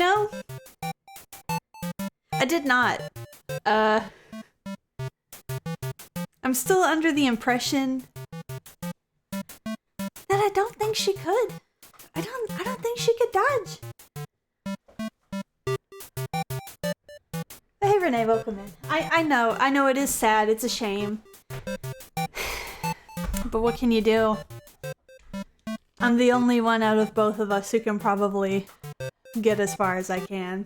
know, I did not. I'm still under the impression that I don't think she could. I don't think she could dodge. Hey Renee, welcome in. I know it is sad, it's a shame. But what can you do? I'm the only one out of both of us who can probably get as far as I can.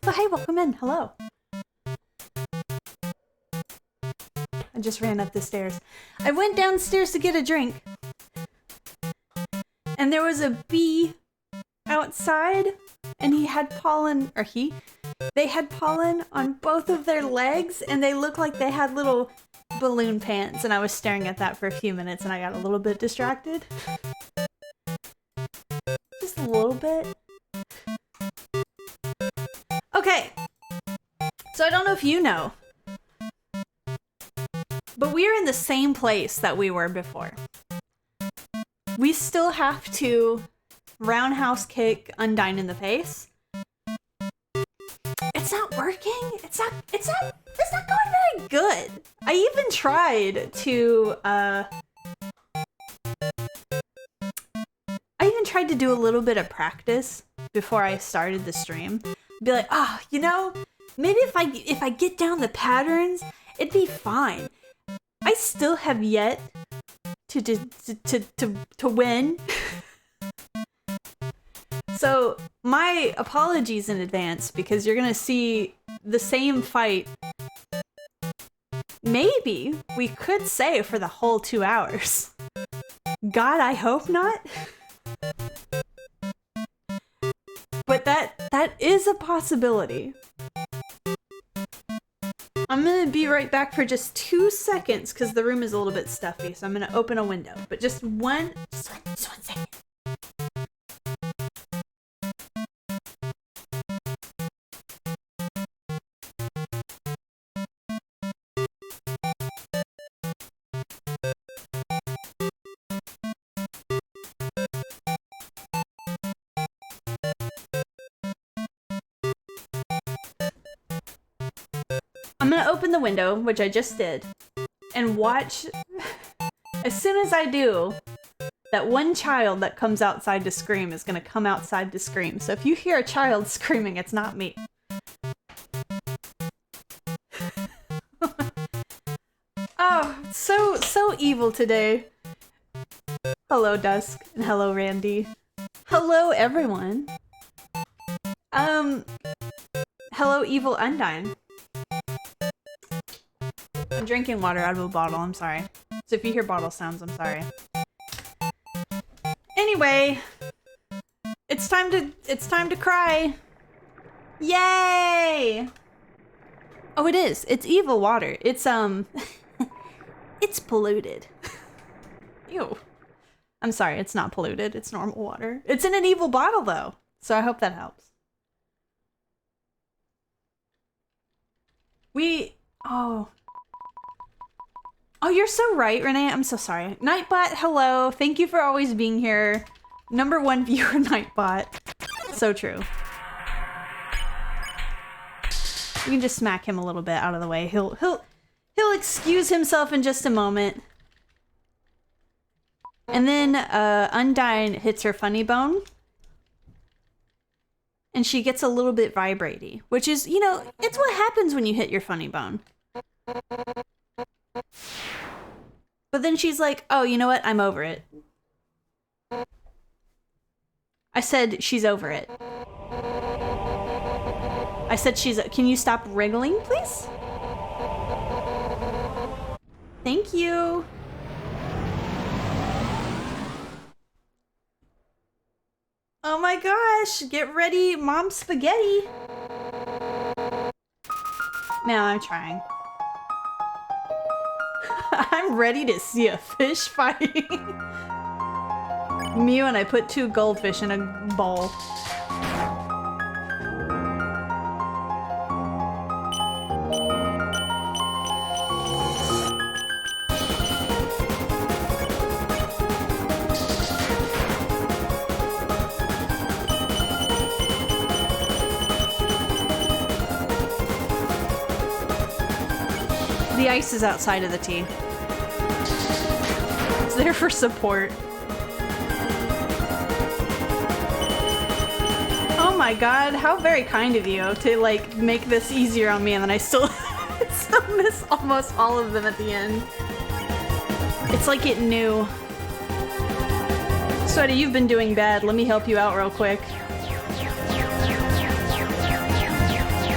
But hey, welcome in, hello. I just ran up the stairs. I went downstairs to get a drink. And there was a bee outside, and they had pollen on both of their legs, and they looked like they had little balloon pants, and I was staring at that for a few minutes, and I got a little bit distracted. Just a little bit. Okay. So I don't know if you know, but we're in the same place that we were before. We still have to roundhouse kick Undyne in the face. It's not working. It's not going very good. I even tried to do a little bit of practice before I started the stream. Be like, oh, you know, maybe if I get down the patterns, it'd be fine. I still have yet to win. So my apologies in advance, because you're gonna see the same fight. Maybe we could say for the whole 2 hours. God, I hope not. But that is a possibility. I'm gonna be right back for just 2 seconds because the room is a little bit stuffy, so I'm gonna open a window. But just one second. I'm gonna open the window, which I just did, and watch. As soon as I do, that one child that comes outside to scream is gonna come outside to scream. So if you hear a child screaming, it's not me. Oh, so evil today. Hello, Dusk, and hello, Randy. Hello, everyone. Hello, evil Undyne. I'm drinking water out of a bottle, I'm sorry. So if you hear bottle sounds, I'm sorry. Anyway, it's time to cry. Yay! Oh, it is. It's evil water. It's it's polluted. Ew. I'm sorry, it's not polluted. It's normal water. It's in an evil bottle though, so I hope that helps. Oh, you're so right, Renee. I'm so sorry. Nightbot, hello. Thank you for always being here. #1 viewer, Nightbot. So true. You can just smack him a little bit out of the way. He'll excuse himself in just a moment. And then Undyne hits her funny bone. And she gets a little bit vibraty, which is, you know, it's what happens when you hit your funny bone. But then she's like, oh, you know what? I'm over it. I said she's over it. I said can you stop wriggling, please? Thank you. Oh my gosh, get ready, Mom Spaghetti. Now I'm trying. I'm ready to see a fish fight. Mew and I put 2 goldfish in a bowl. The ice is outside of the tea. It's there for support. Oh my god, how very kind of you to like make this easier on me, and then I still still miss almost all of them at the end. It's like it knew. Sweaty, you've been doing bad. Let me help you out real quick.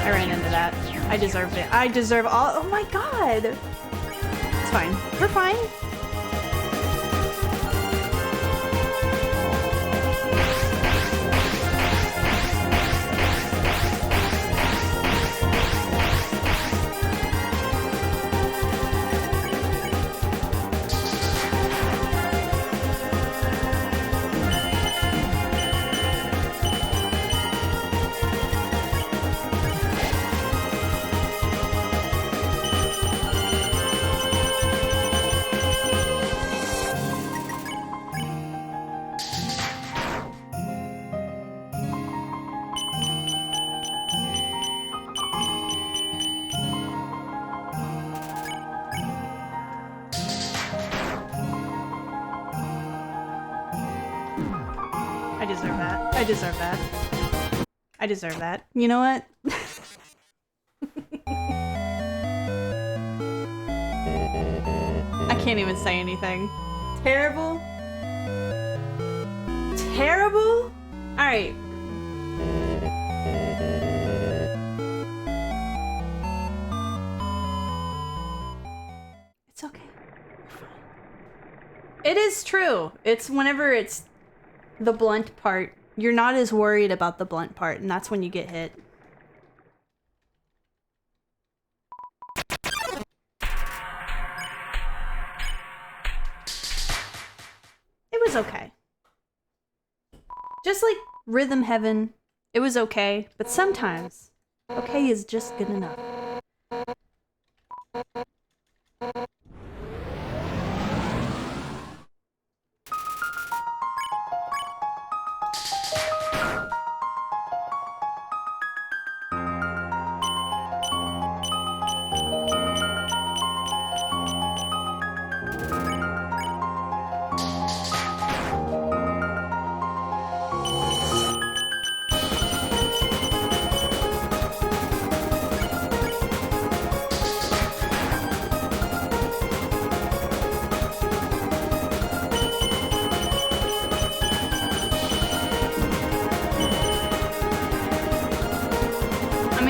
I ran into that. I deserved it. I deserve all- oh my god! It's fine. We're fine. I deserve that. I deserve that. You know what? I can't even say anything. Terrible? Terrible? Alright. It's okay. It is true. It's whenever it's the blunt part. You're not as worried about the blunt part, and that's when you get hit. It was okay. Just like Rhythm Heaven, it was okay, but sometimes okay is just good enough.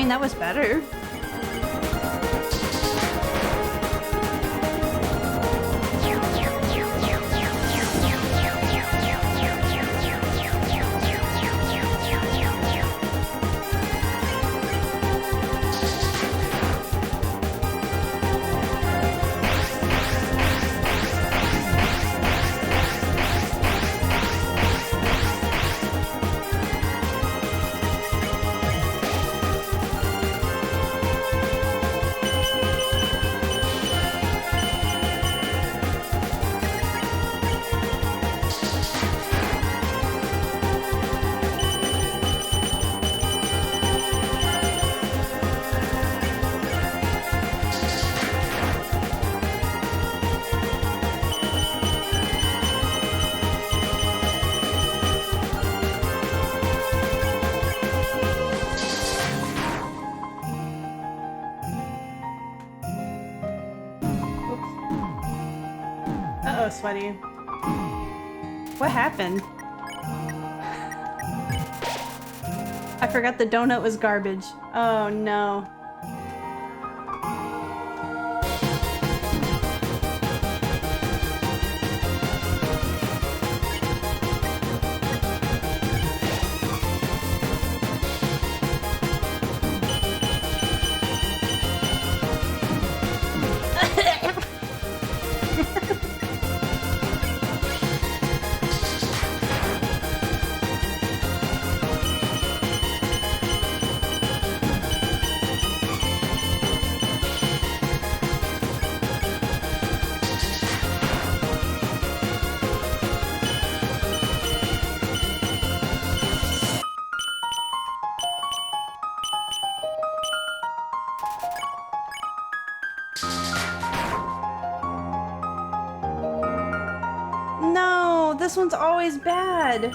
That was better. Sweaty. What happened? I forgot the donut was garbage. Oh no. this one's always bad.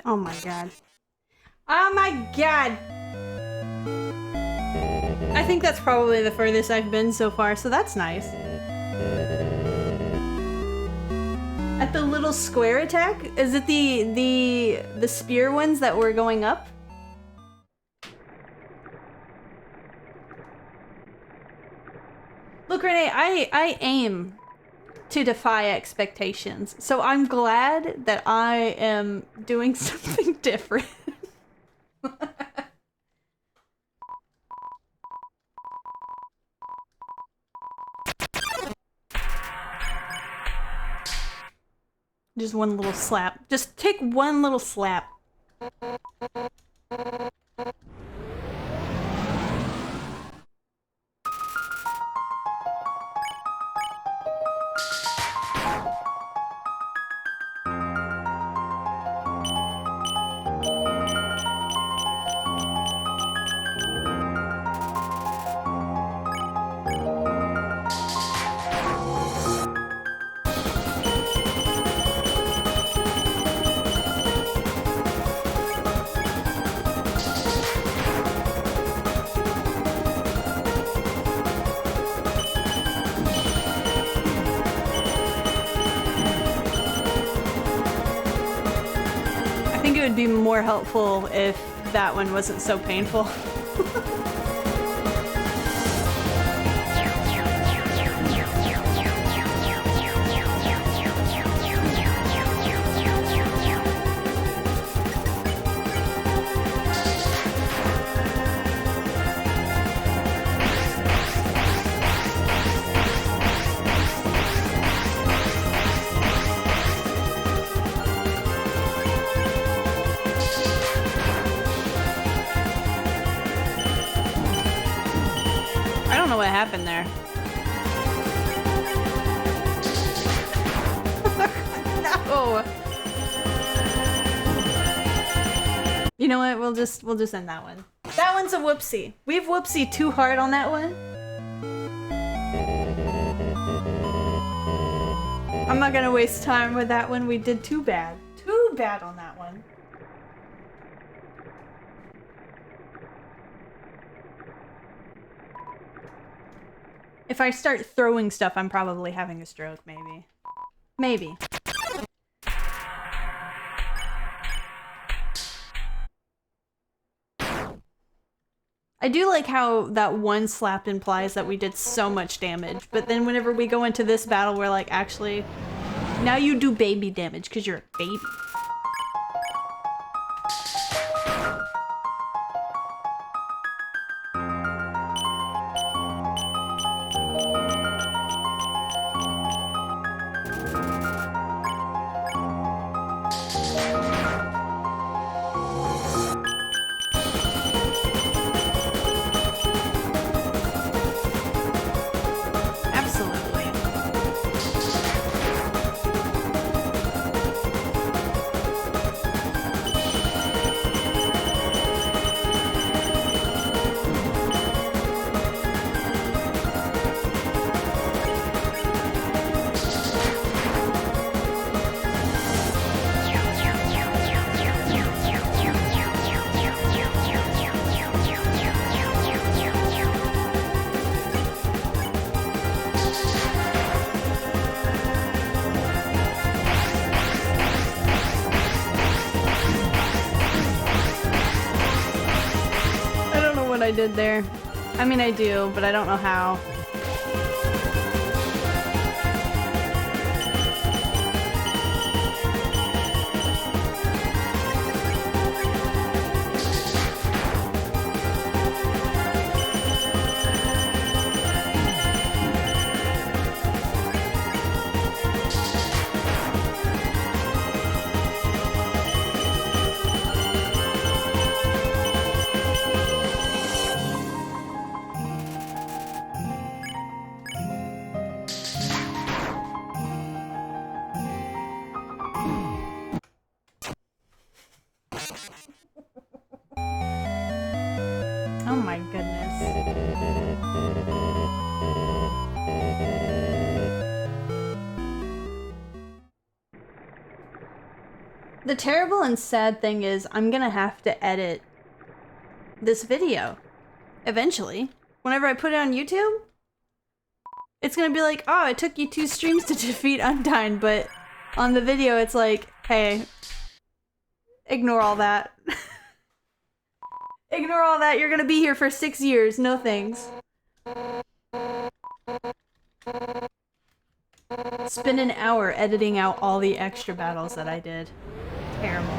Oh my god. Oh my god! I think that's probably the furthest I've been so far, so that's nice. At the little square attack? Is it the spear ones that were going up? Look, Renee, I aim to defy expectations. So I'm glad that I am doing something different. Just one little slap. Just take one little slap. It would be more helpful if that one wasn't so painful. What happened there? No. You know what? We'll just end that one. That one's a whoopsie. We've whoopsie too hard on that one. I'm not gonna waste time with that one. We did too bad. Too bad on that one. If I start throwing stuff, I'm probably having a stroke, maybe. Maybe. I do like how that one slap implies that we did so much damage, but then whenever we go into this battle, we're like, actually, now you do baby damage because you're a baby. I did there. I mean, I do, but I don't know how. Oh my goodness. The terrible and sad thing is I'm gonna have to edit this video eventually. Whenever I put it on YouTube, it's gonna be like, oh, it took you 2 streams to defeat Undyne, but on the video it's like, hey, ignore all that. Ignore all that, you're gonna be here for 6 years, no thanks. Spend an hour editing out all the extra battles that I did. Terrible.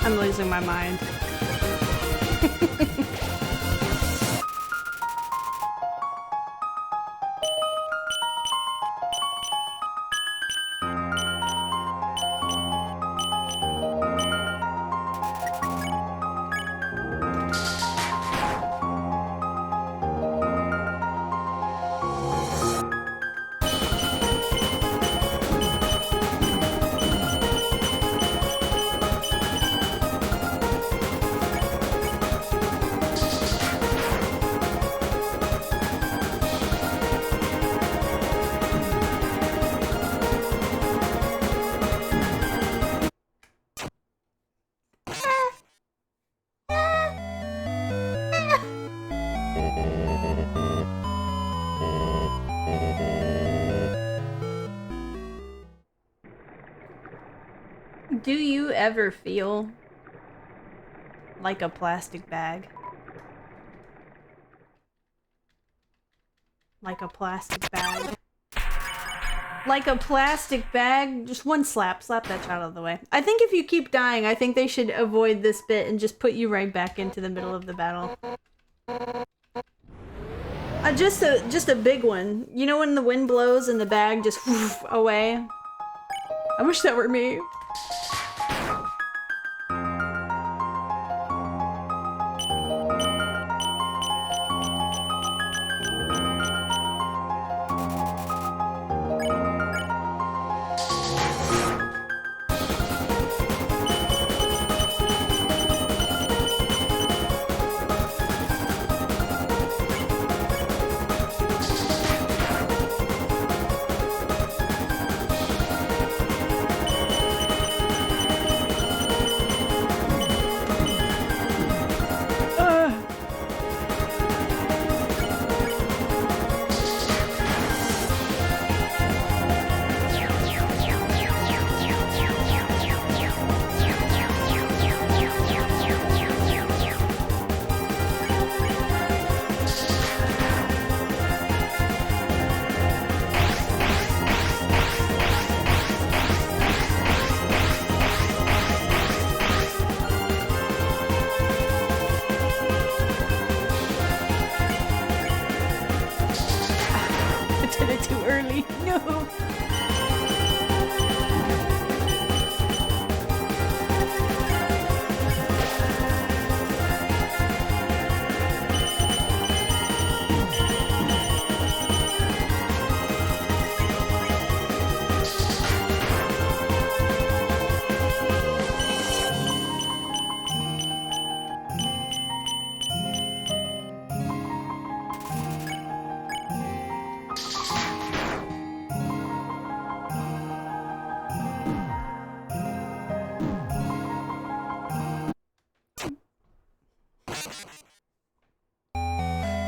I'm losing my mind. Do you ever feel like a plastic bag? Like a plastic bag. Like a plastic bag. Just one slap. Slap that child out of the way. I think if you keep dying, I think they should avoid this bit and just put you right back into the middle of the battle. Just a big one. You know when the wind blows and the bag just whoosh, away? I wish that were me.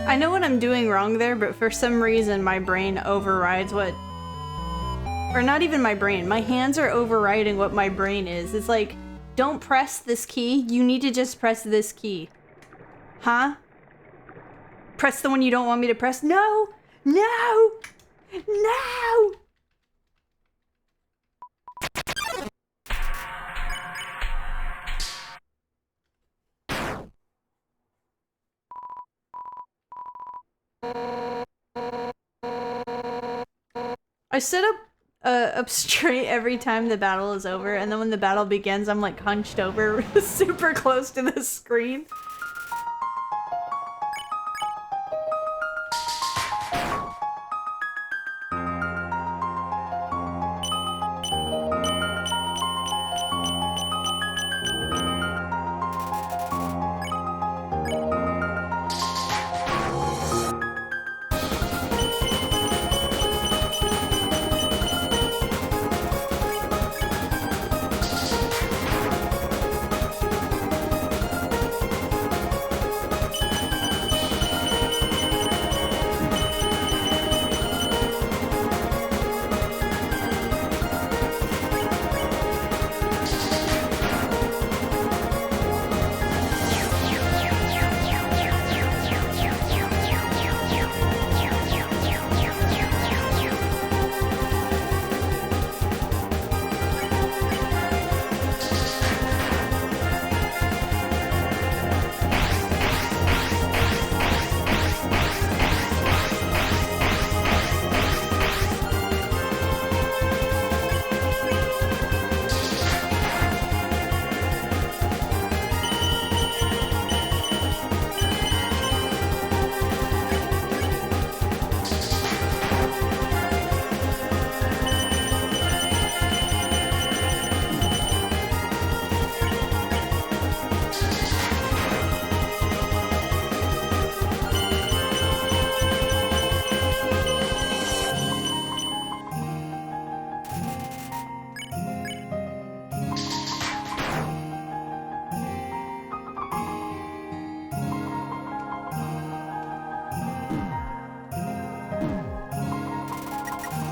I know what I'm doing wrong there, but for some reason my brain overrides what... Or not even my brain. My hands are overriding what my brain is. It's like, don't press this key. You need to just press this key. Huh? Press the one you don't want me to press? No! No! No! I sit up straight every time the battle is over, and then when the battle begins, I'm like hunched over super close to the screen.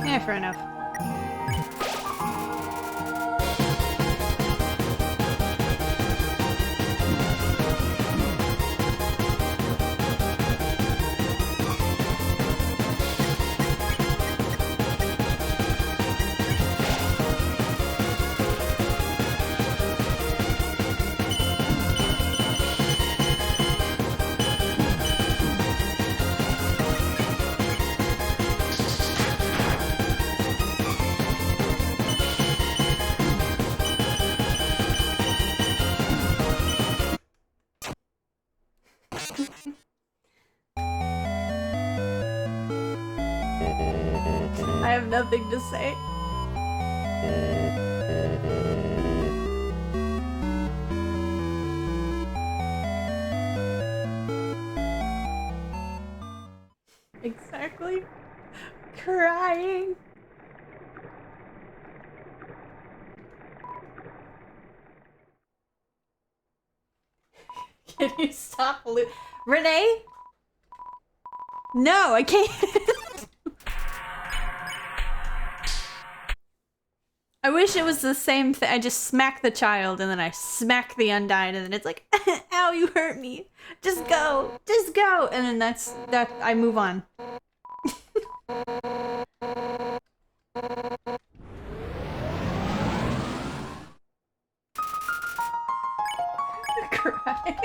Yeah, fair enough. have nothing to say. Exactly. Crying. Can you stop, Renee? No, I can't. I wish it was the same thing. I just smack the child and then I smack the Undyne and then it's like, ow, you hurt me. Just go. Just go. And then that's that. I move on. Cry.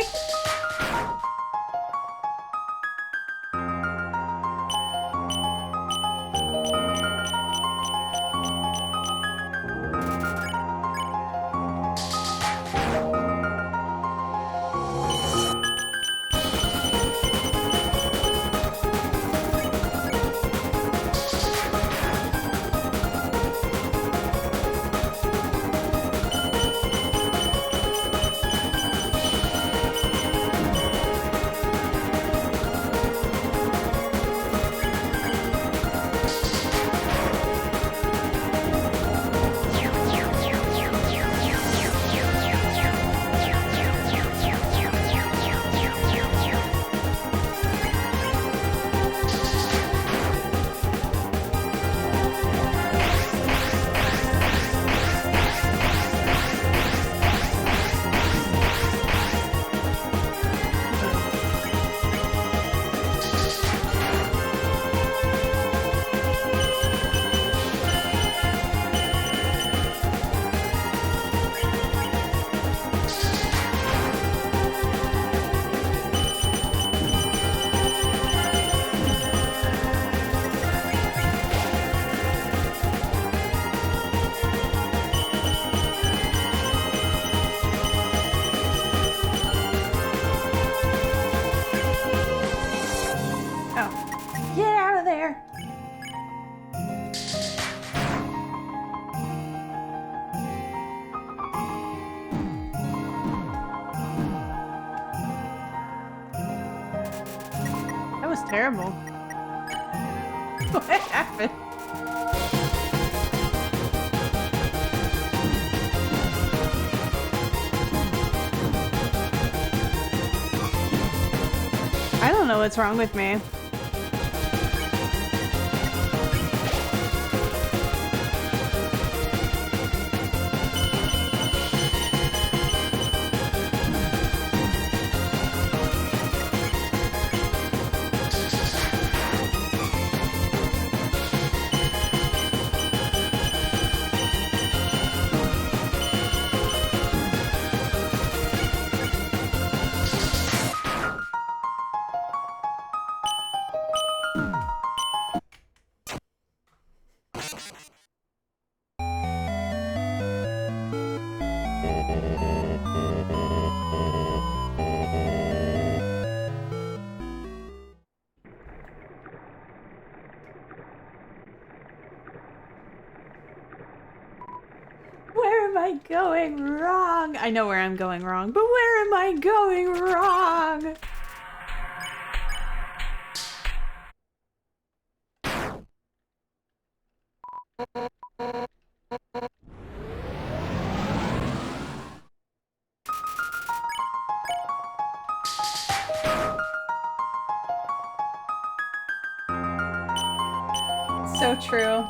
Terrible. What happened? I don't know what's wrong with me. Going wrong. I know where I'm going wrong, but where am I going wrong? So true.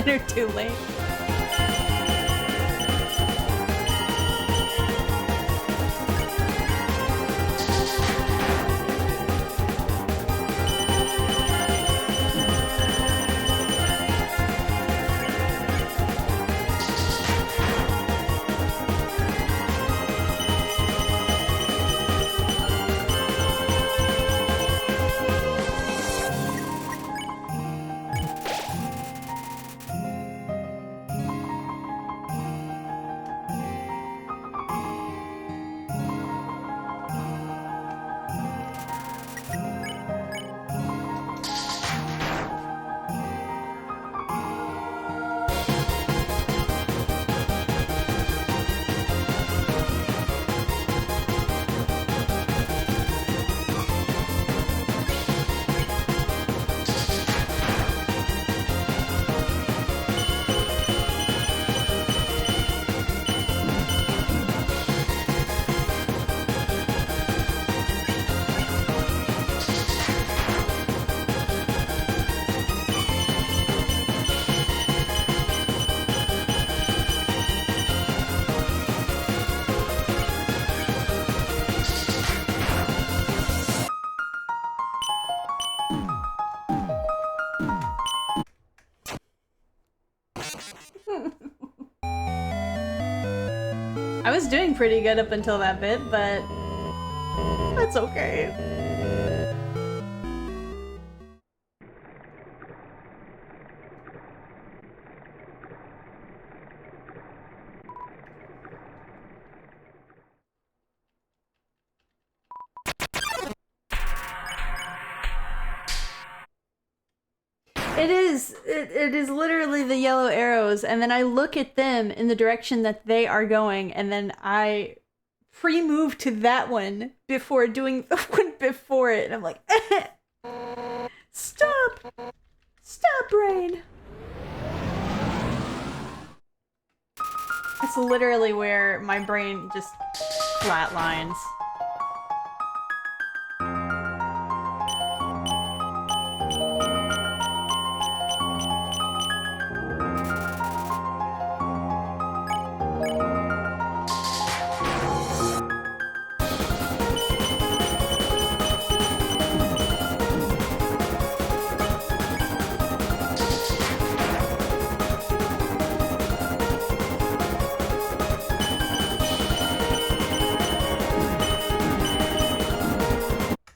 enter too late. I was doing pretty good up until that bit, but that's okay. It is literally the yellow arrows, and then I look at them in the direction that they are going, and then I pre-move to that one before doing the one before it, and I'm like, stop! Stop, brain! That's literally where my brain just flatlines.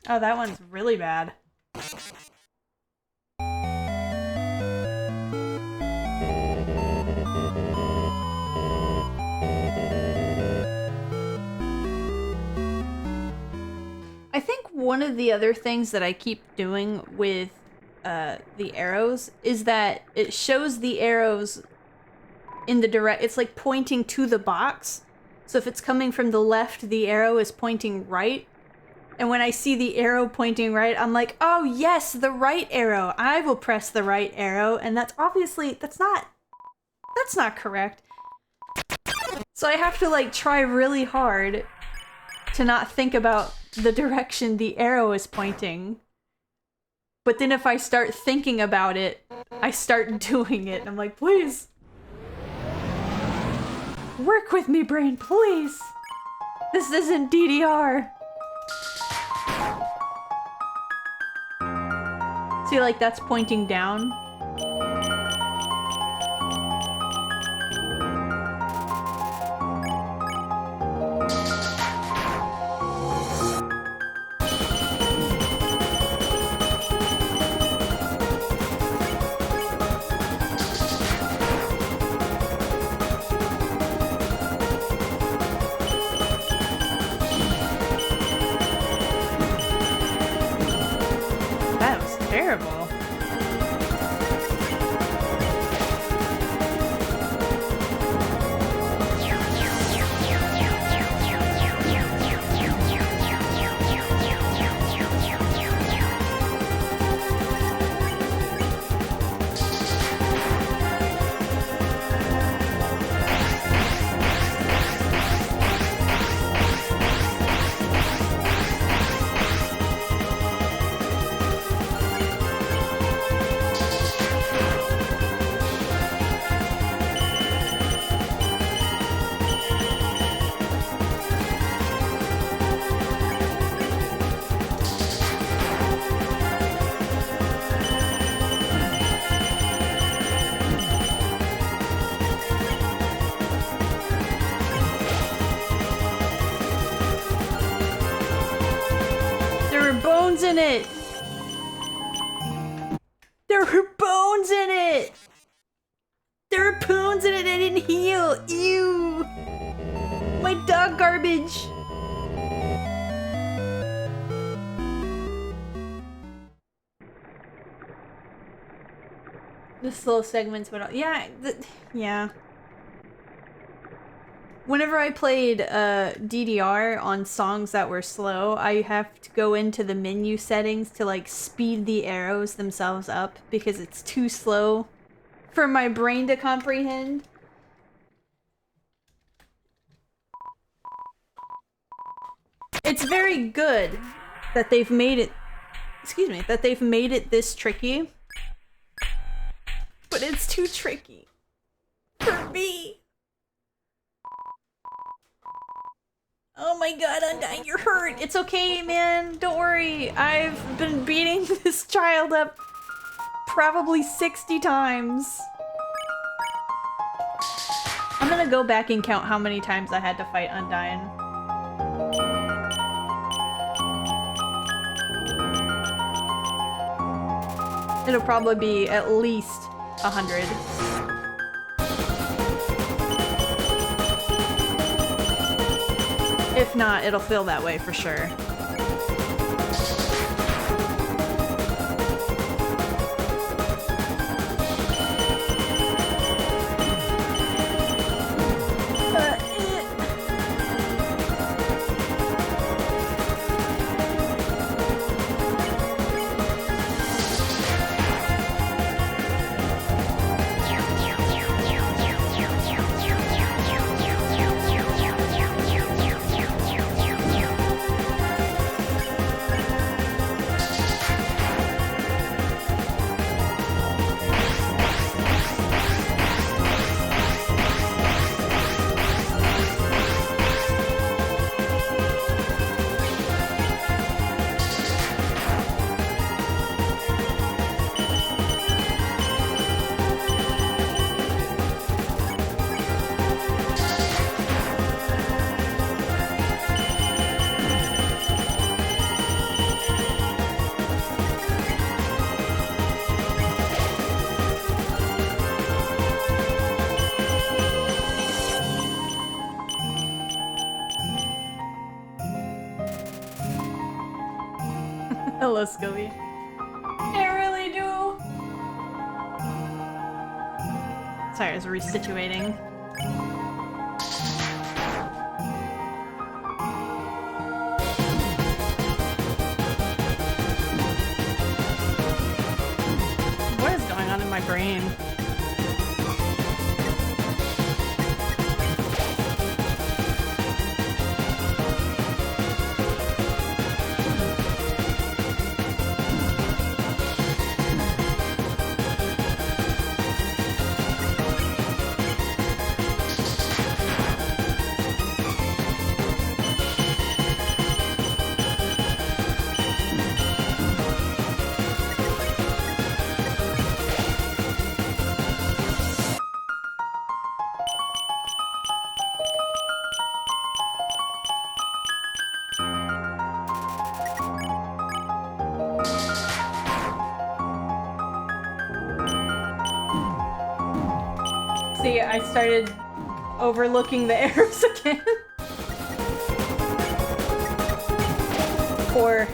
Oh, that one's really bad. I think one of the other things that I keep doing with the arrows is that it shows the arrows in the it's like pointing to the box. So if it's coming from the left, the arrow is pointing right. And when I see the arrow pointing right, I'm like, oh yes, the right arrow. I will press the right arrow. And that's obviously, that's not correct. So I have to like try really hard to not think about the direction the arrow is pointing. But then if I start thinking about it, I start doing it. And I'm like, please. Work with me, brain, please. This isn't DDR. See, like, that's pointing down. That was terrible. bones in it! There were bones in it! There were bones in it, I didn't heal! Ew! My dog garbage! The slow segments, but yeah, yeah. Whenever I played DDR on songs that were slow, I have to go into the menu settings to like speed the arrows themselves up because it's too slow for my brain to comprehend. It's very good that they've made it, excuse me, that they've made it this tricky, but it's too tricky for me. Oh my god, Undyne, you're hurt. It's okay, man. Don't worry. I've been beating this child up probably 60 times. I'm gonna go back and count how many times I had to fight Undyne. It'll probably be at least 100. If not, it'll feel that way for sure. Hello, Scooby. I really do. Sorry, I was resituating. What is going on in my brain? See, I started overlooking the arrows again. Or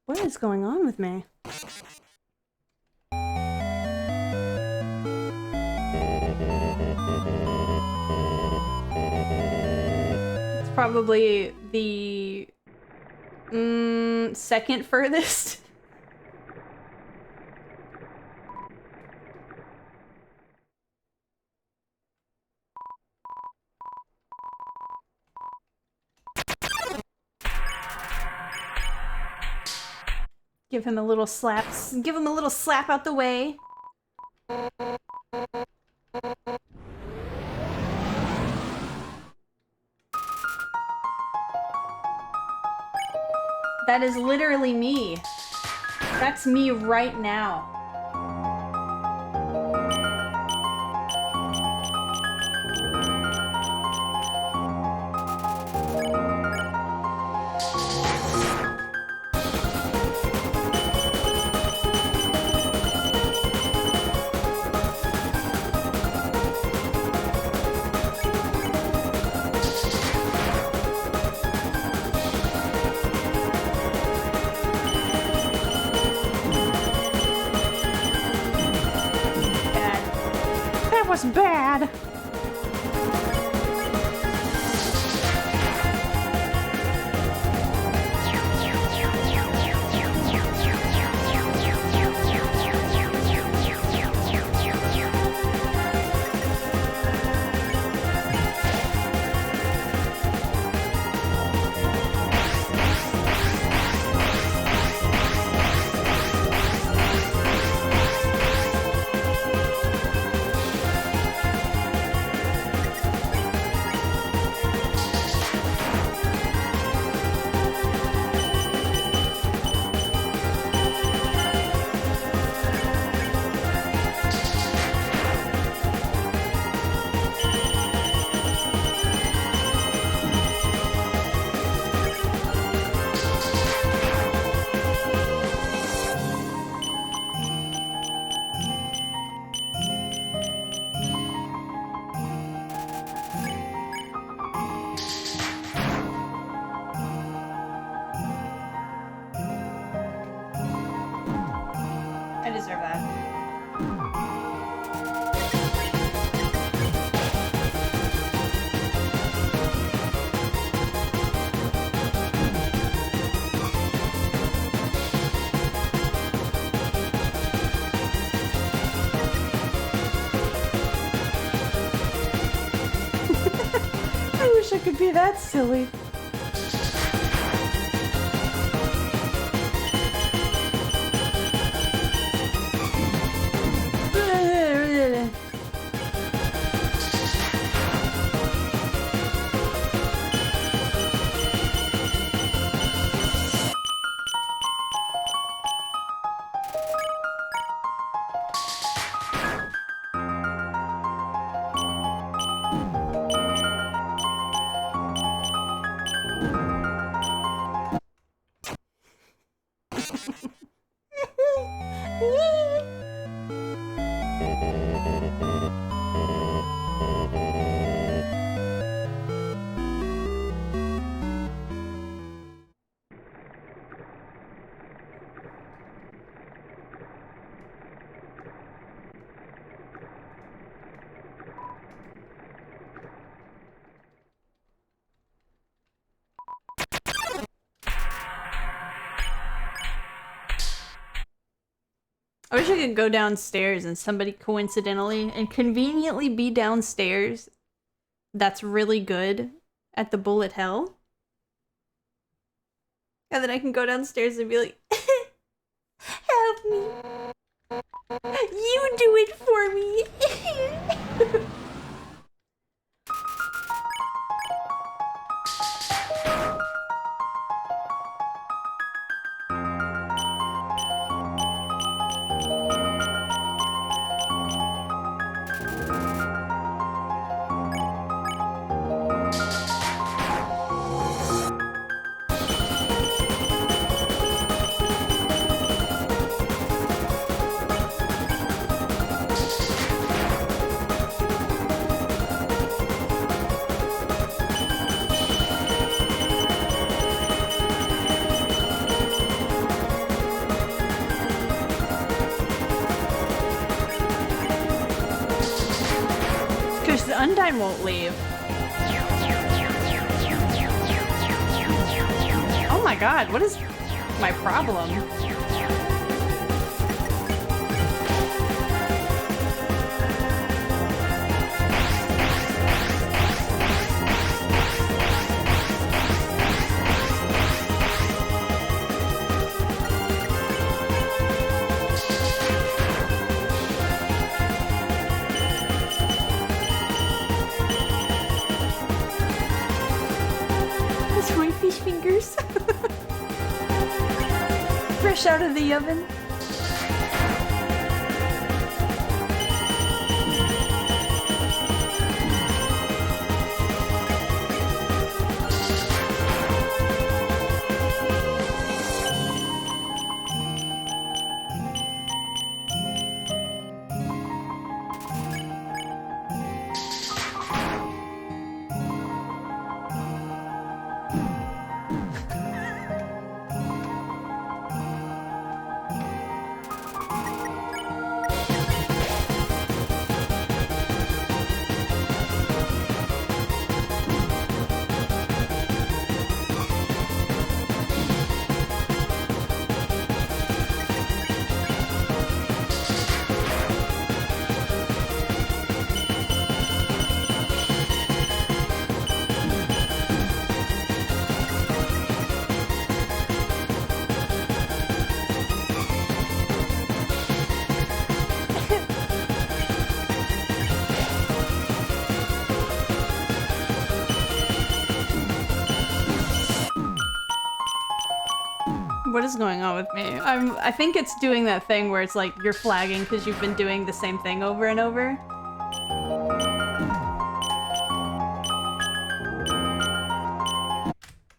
what is going on with me? It's probably the second furthest. Give him a little slap. Give him a little slap out the way. That is literally me. That's me right now. Was bad. I deserve that. I wish I could be that silly. I wish I could go downstairs and somebody coincidentally and conveniently be downstairs that's really good at the bullet hell. And then I can go downstairs and be like, help me. You do it for me. Undyne won't leave. Oh my god, what is my problem? fish fingers. Fresh out of the oven. What is going on with me? I think it's doing that thing where it's like you're flagging because you've been doing the same thing over and over.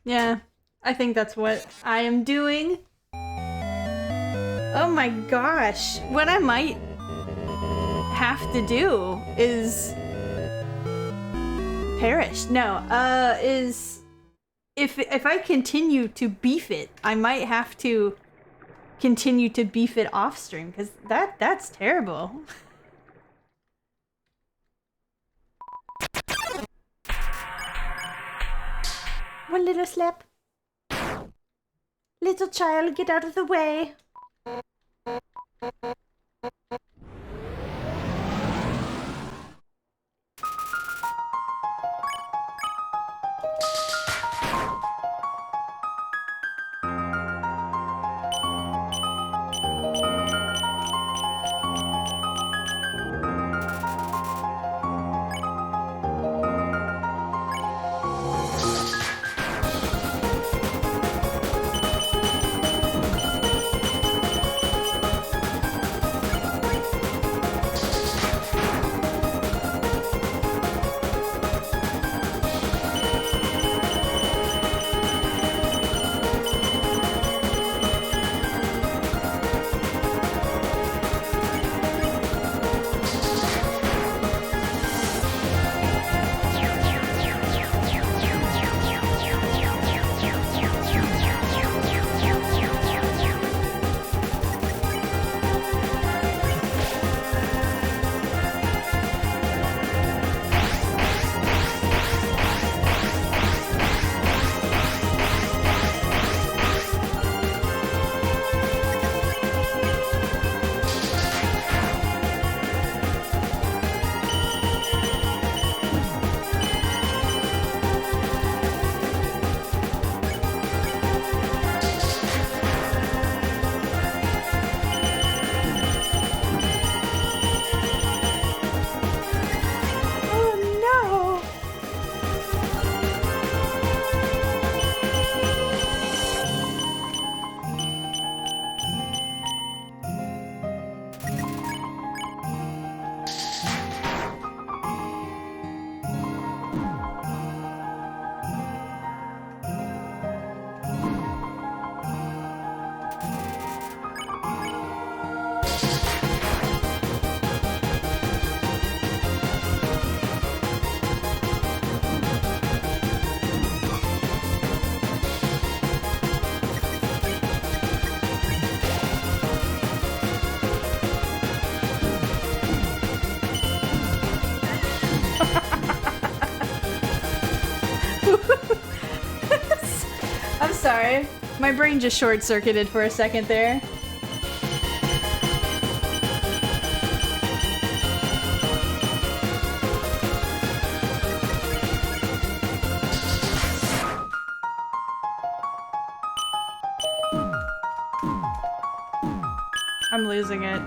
Yeah, I think that's what I am doing. Oh my gosh. What I might have to do is perish. No, is if I continue to beef it, I might have to continue to beef it off stream because that's terrible. One little slap. Little child, get out of the way. I'm sorry. My brain just short-circuited for a second there. I'm losing it.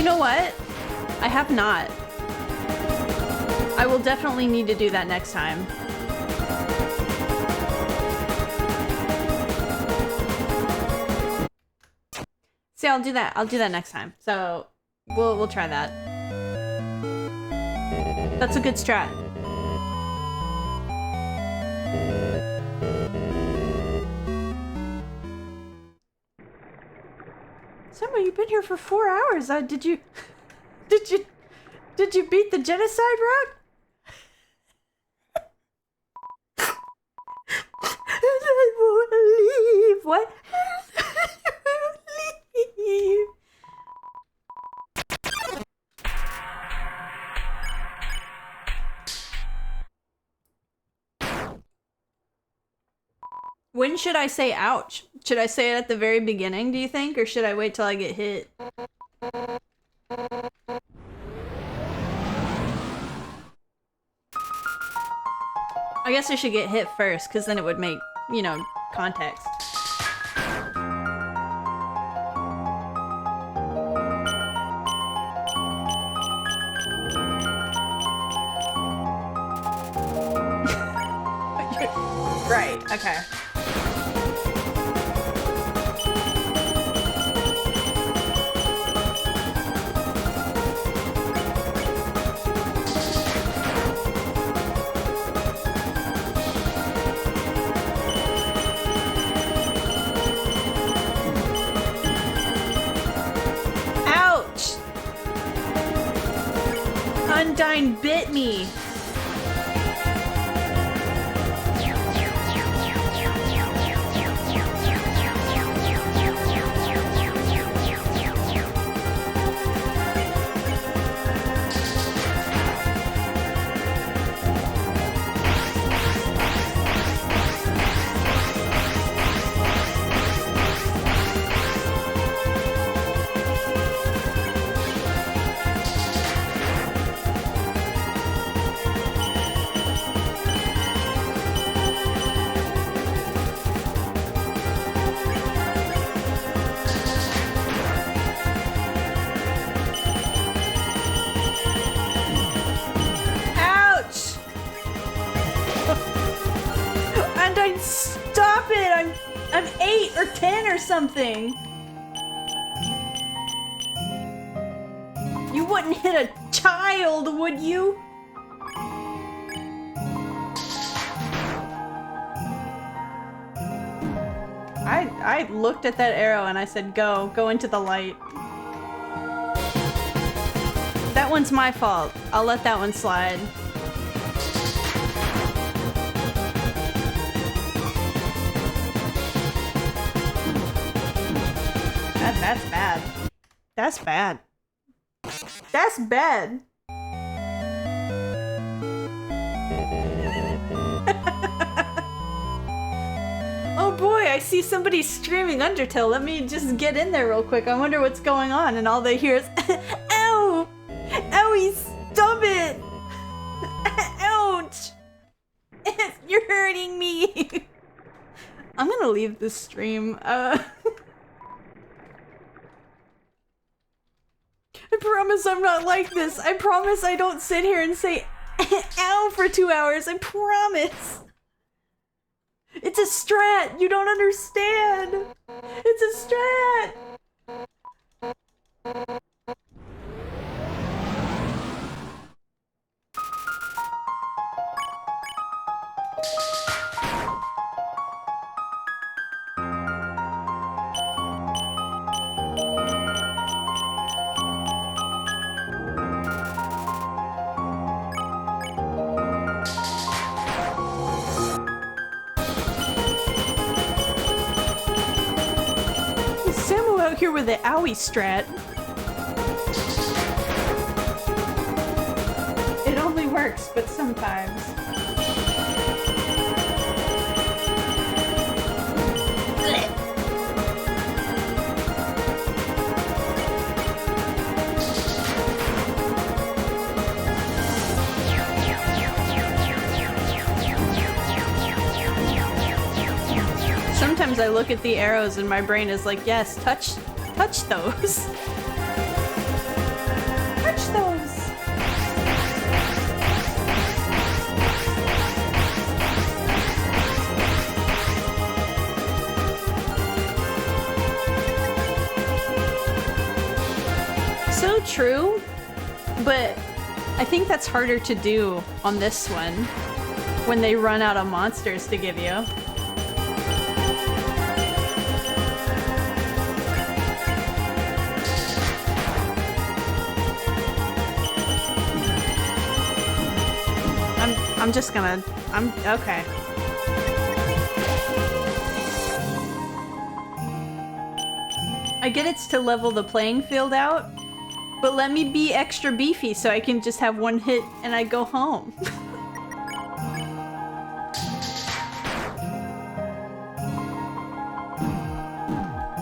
You know what? I have not. I will definitely need to do that next time. See, I'll do that. I'll do that next time. So we'll try that. That's a good strat. Summer, you've been here for 4 hours. Did you beat the genocide route? I won't leave. What? I won't leave. When should I say ouch? Should I say it at the very beginning, do you think? Or should I wait till I get hit? I guess I should get hit first, because then it would make, you know, context. Right, okay. Ouch! Undyne bit me. Stop it! I'm 8 or 10 or something. You wouldn't hit a child, would you? I looked at that arrow and I said, go into the light. That one's my fault. I'll let that one slide. That's bad. That's bad. That's bad. Oh boy, I see somebody streaming Undertale. Let me just get in there real quick. I wonder what's going on. And all they hear is, ow! Owie, stop it! Ouch! You're hurting me! I'm gonna leave this stream. I promise I'm not like this. I promise I don't sit here and say ow for 2 hours. I promise. It's a strat. You don't understand. It's a strat. Out here with the owie strat. It only works, but sometimes. Sometimes I look at the arrows and my brain is like, yes, touch those. so true, but I think that's harder to do on this one when they run out of monsters to give you. I'm just gonna... okay. I get it's to level the playing field out, but let me be extra beefy so I can just have one hit and I go home.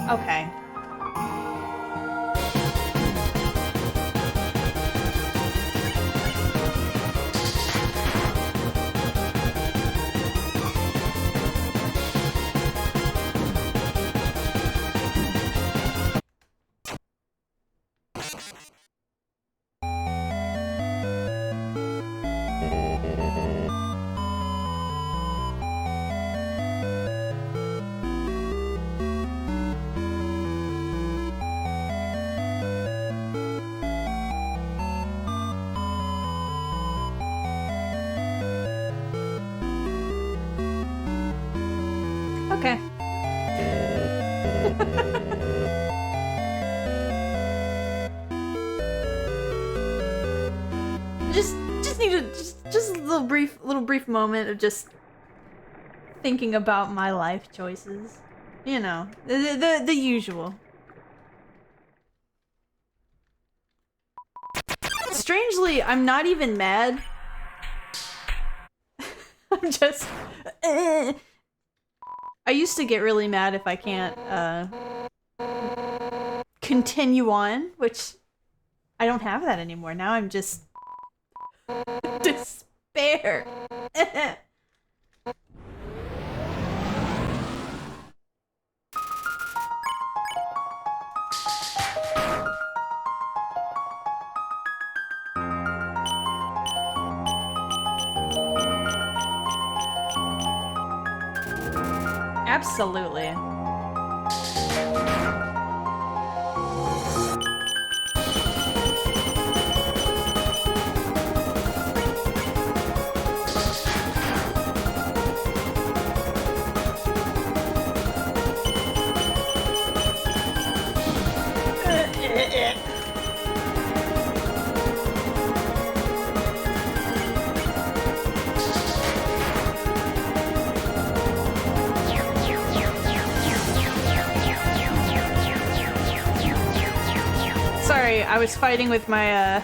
Okay. Okay. just need just a little brief moment of just thinking about my life choices. You know, the usual. Strangely, I'm not even mad. I'm just I used to get really mad if I can't continue on, which I don't have that anymore. Now I'm just despair. Absolutely. Sorry, I was fighting with my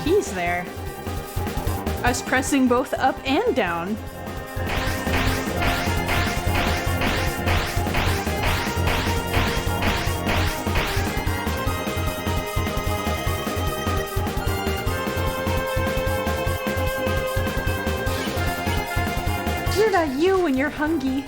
keys there. I was pressing both up and down. You're not you when you're hungry.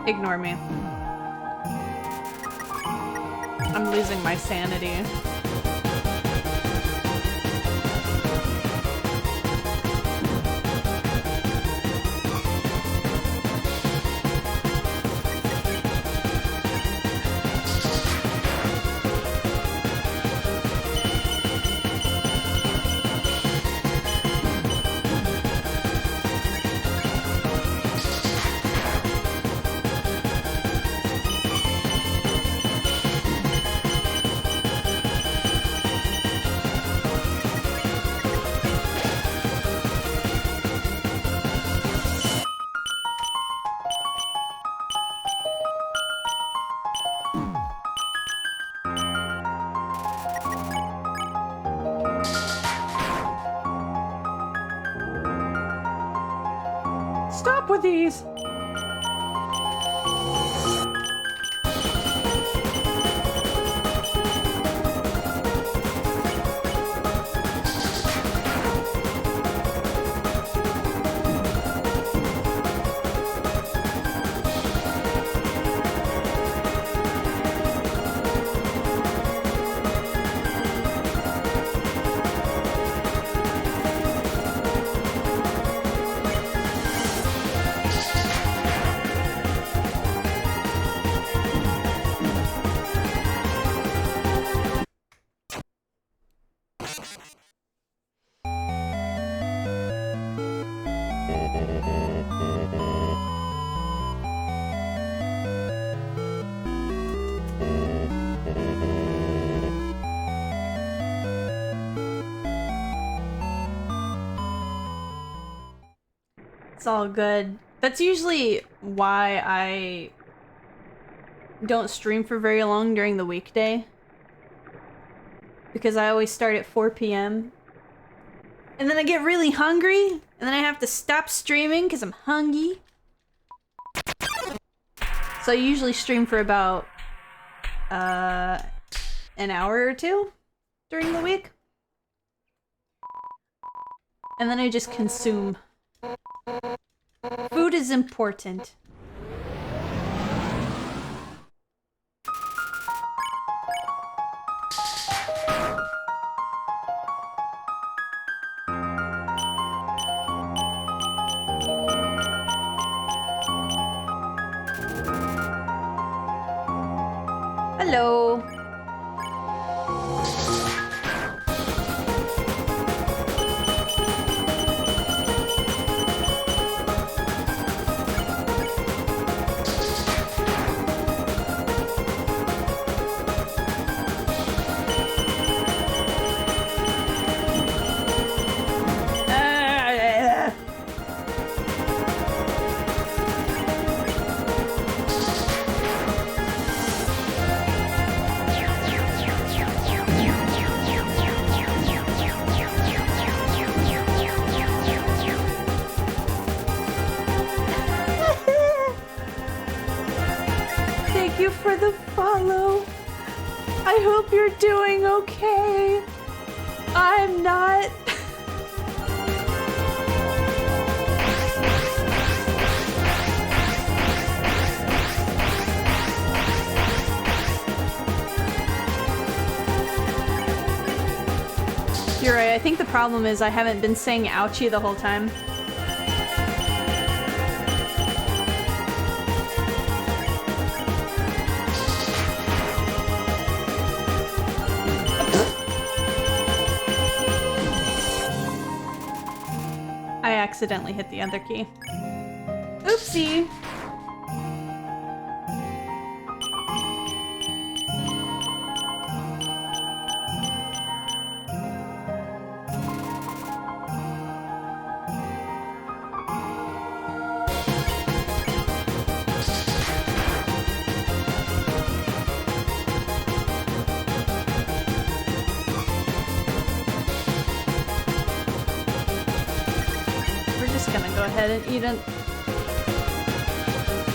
Ignore me. I'm losing my sanity. Stop with these! It's all good. That's usually why I don't stream for very long during the weekday. Because I always start at 4 p.m. And then I get really hungry, and then I have to stop streaming because I'm hungry. So I usually stream for about an hour or two during the week. And then I just consume. Food is important. Hello. Thank you for the follow. I hope you're doing okay. I'm not. You're right, I think the problem is I haven't been saying ouchie the whole time. I accidentally hit the other key. Oopsie! And eat it.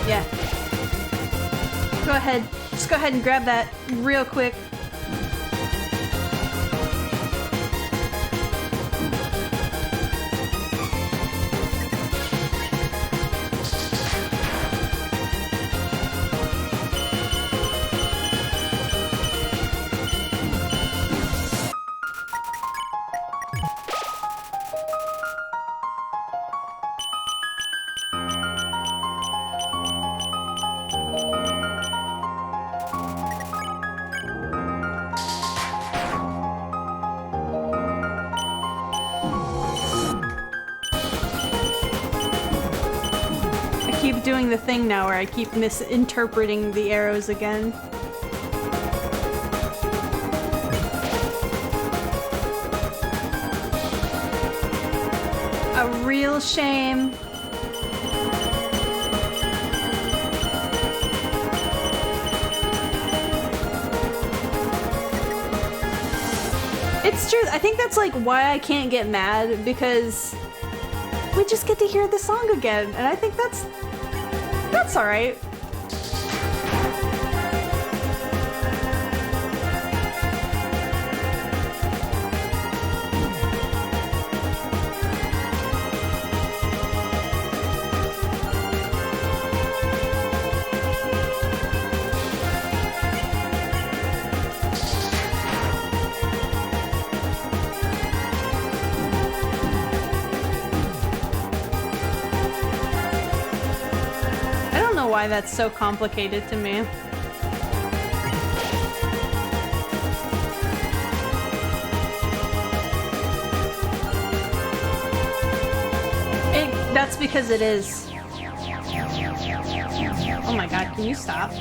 Yeah. Go ahead. Just go ahead and grab that real quick. Doing the thing now where I keep misinterpreting the arrows again. A real shame. It's true. I think that's like why I can't get mad, because we just get to hear the song again, and I think that's alright. Why that's so complicated to me. That's because it is. Oh my god, can you stop?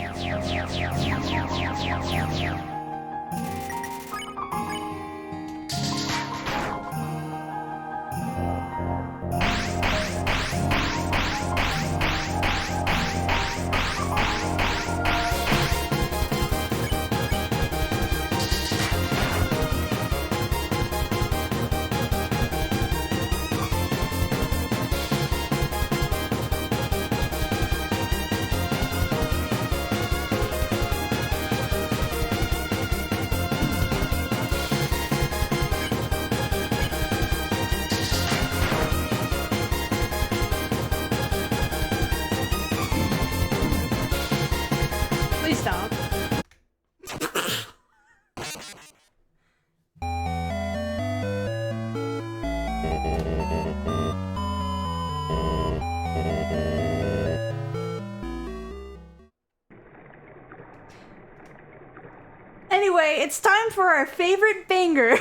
Anyway, it's time for our favorite banger.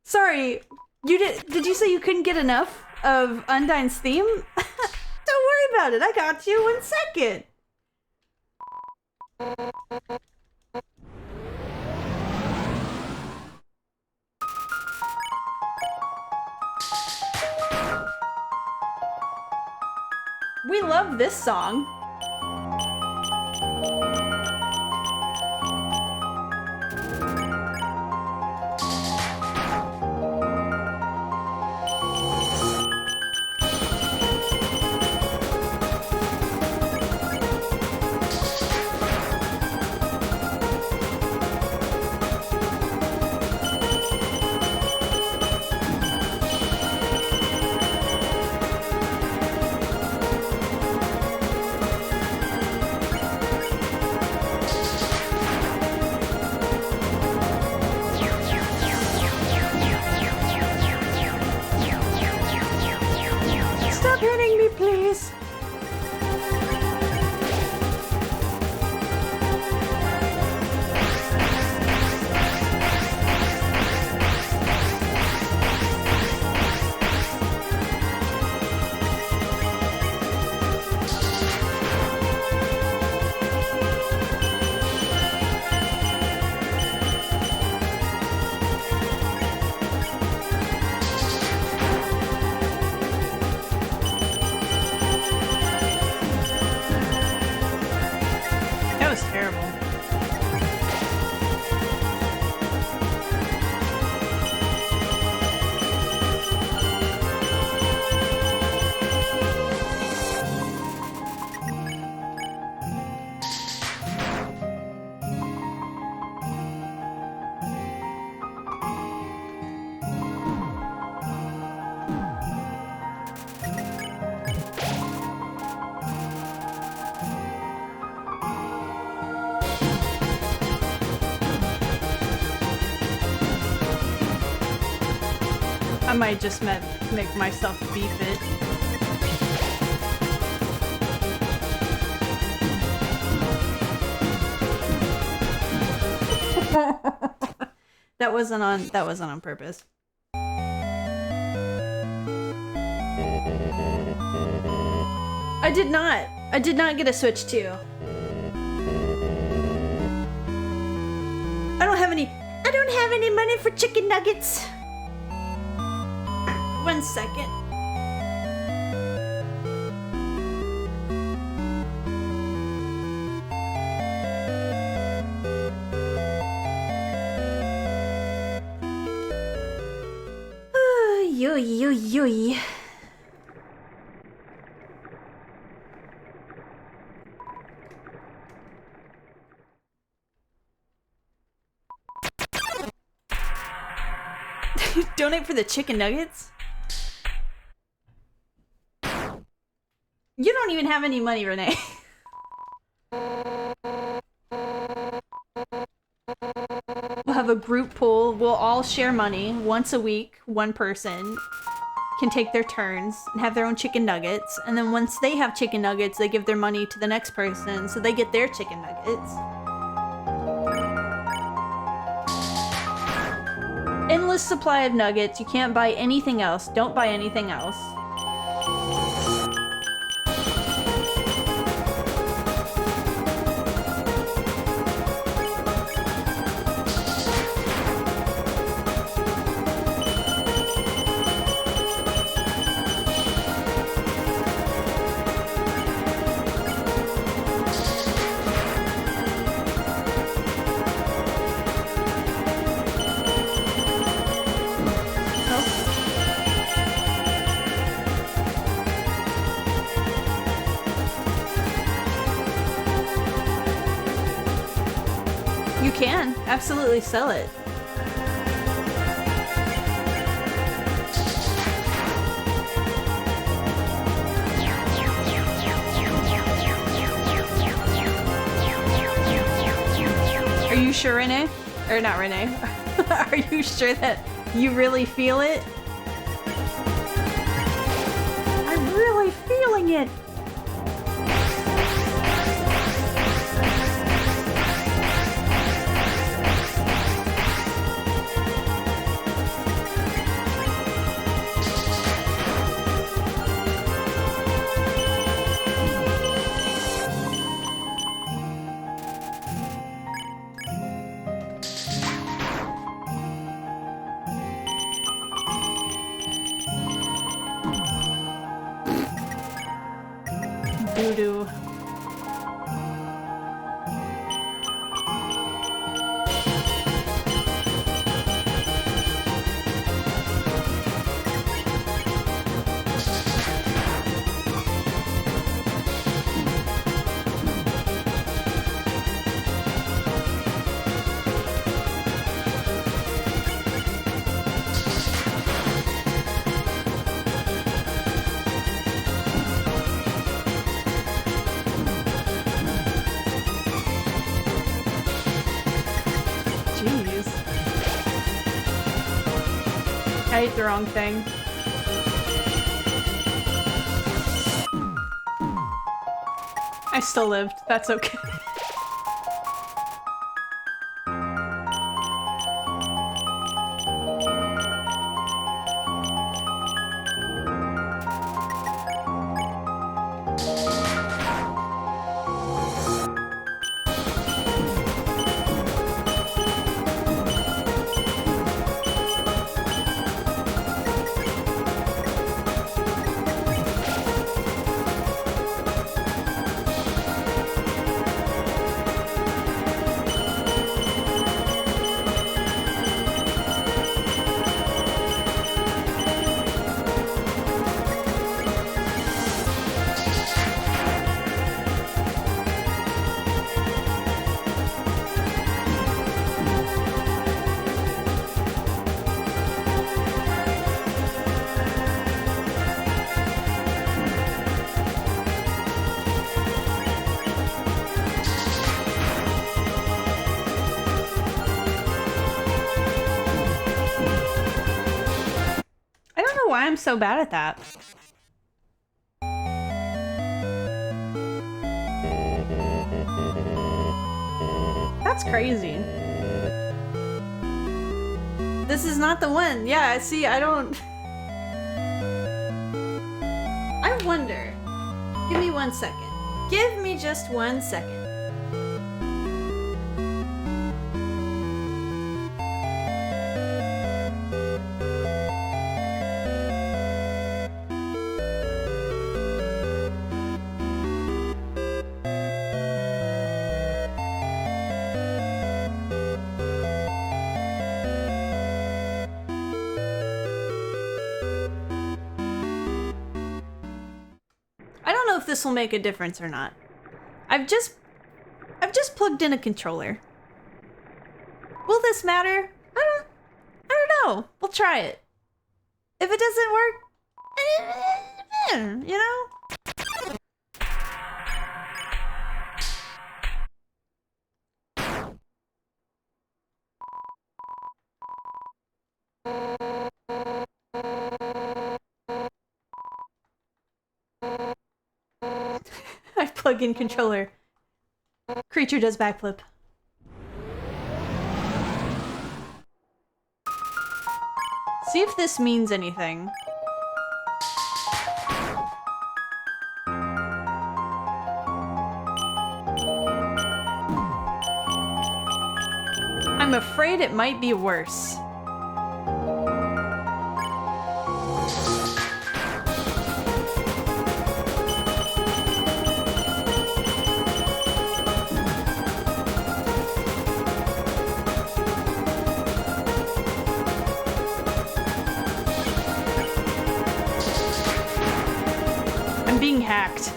Sorry, did you say you couldn't get enough of Undyne's theme? Don't worry about it, I got you. 1 second. We love this song. Stop hitting me, please. That was terrible. I might just make myself beef it. That wasn't on purpose. I did not get a Switch 2. I don't have any money for chicken nuggets. 1 second. Yoy. Donate for the chicken nuggets? You don't even have any money, Renee. We'll have a group pool. We'll all share money once a week. One person can take their turns and have their own chicken nuggets. And then once they have chicken nuggets, they give their money to the next person so they get their chicken nuggets. Endless supply of nuggets. You can't buy anything else. Don't buy anything else. You can absolutely sell it. Are you sure, Renee? Or not Renee? Are you sure that you really feel it? I'm really feeling it. doo-doo. I ate the wrong thing. I still lived. That's okay. Why I'm so bad at that. That's crazy. This is not the one. Yeah, see, I don't... I wonder. Give me 1 second. Give me just 1 second. This will make a difference or not. I've just plugged in a controller. Will this matter? I don't know. We'll try it. If it doesn't work, you know? Plug-in controller. Creature does backflip. See if this means anything. I'm afraid it might be worse. Being hacked.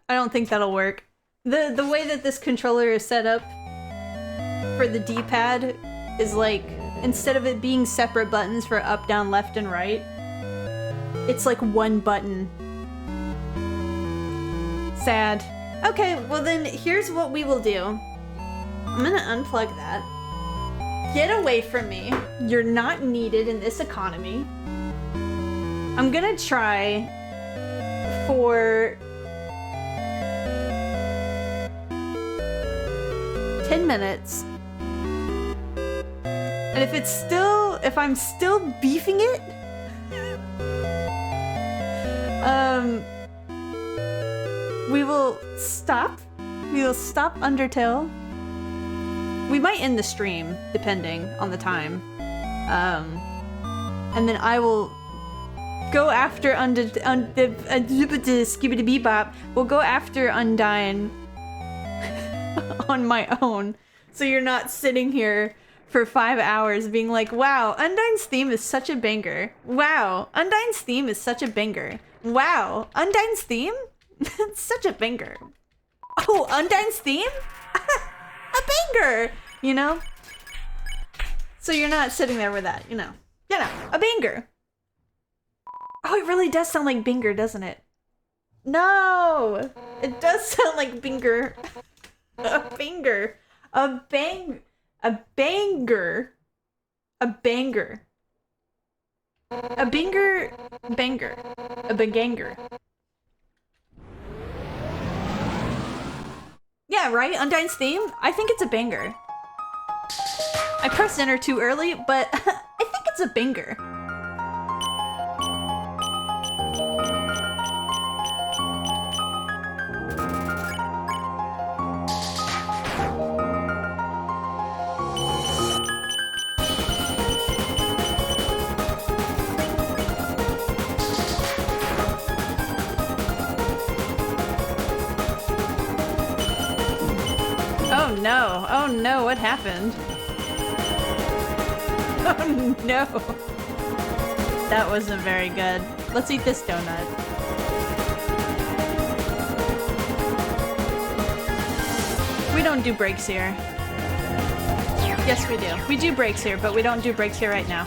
I don't think that'll work. The way that this controller is set up for the D-pad is like, instead of it being separate buttons for up, down, left, and right, it's like one button. Sad. Okay, well then here's what we will do. I'm gonna unplug that. Get away from me. You're not needed in this economy. I'm gonna try for 10 minutes. And if I'm still beefing it, we will stop. We will stop Undertale. We might end the stream, depending on the time. And then I will go after Skibidi Bebop. We'll go after Undyne on my own. So you're not sitting here for 5 hours being like, wow, Undyne's theme is such a banger. Wow, Undyne's theme is such a banger. Wow, Undyne's theme? It's such a banger. Oh, Undyne's theme? A banger! You know? So you're not sitting there with that, you know, a banger. Oh, it really does sound like Binger, doesn't it? No! It does sound like Binger. A banger. A banger. A banger. A banger. A banger. Banger. A banger. Yeah, right? Undyne's theme? I think it's a banger. I pressed enter too early, but I think it's a banger. Oh no, oh no, what happened? Oh no. That wasn't very good. Let's eat this donut. We don't do breaks here. Yes, we do. We do breaks here, but we don't do breaks here right now.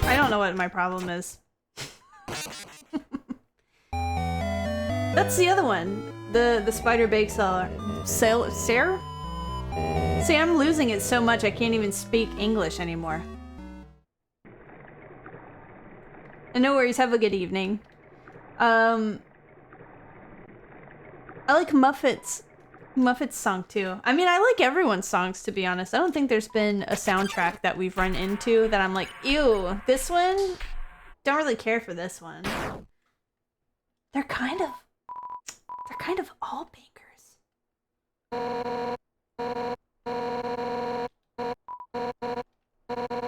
I don't know what my problem is. That's the other one. The spider bake seller. Sarah? See, I'm losing it so much I can't even speak English anymore. And no worries, have a good evening. I like Muffet's song too. I mean, I like everyone's songs, to be honest. I don't think there's been a soundtrack that we've run into that I'm like, ew, this one? Don't really care for this one. They're kind of all bangers.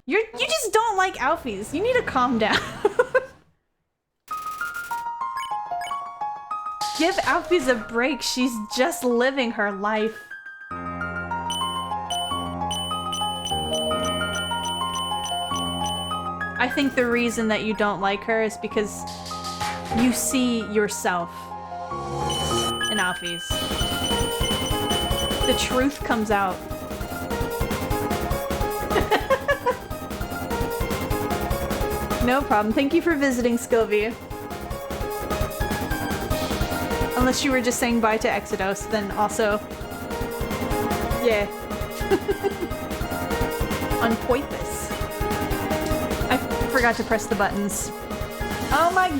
You just don't like Alfie's. You need to calm down. Give Alfie's a break. She's just living her life. I think the reason that you don't like her is because you see yourself in Alfie's. The truth comes out. No problem. Thank you for visiting, Skilvy. Unless you were just saying bye to Exodus, then also... Yeah. On Poipus. I forgot to press the buttons. Oh my...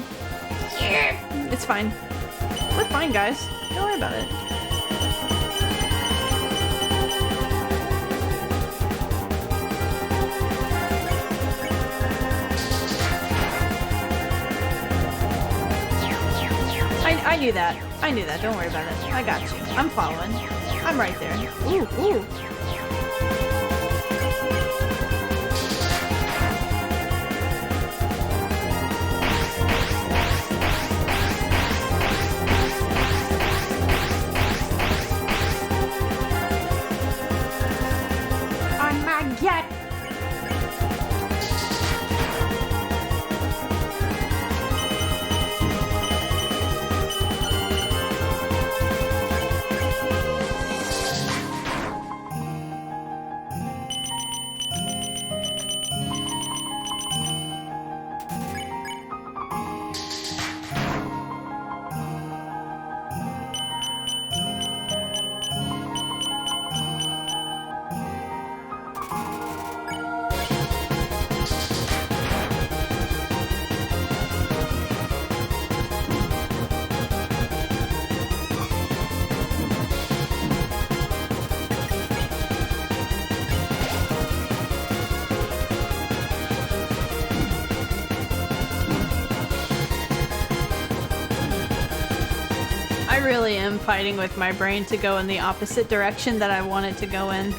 It's fine. We're fine, guys. Don't worry about it. I knew that. I knew that. Don't worry about it. I got you. I'm following. I'm right there. Ooh, ooh. On my jet. I really am fighting with my brain to go in the opposite direction that I want it to go in.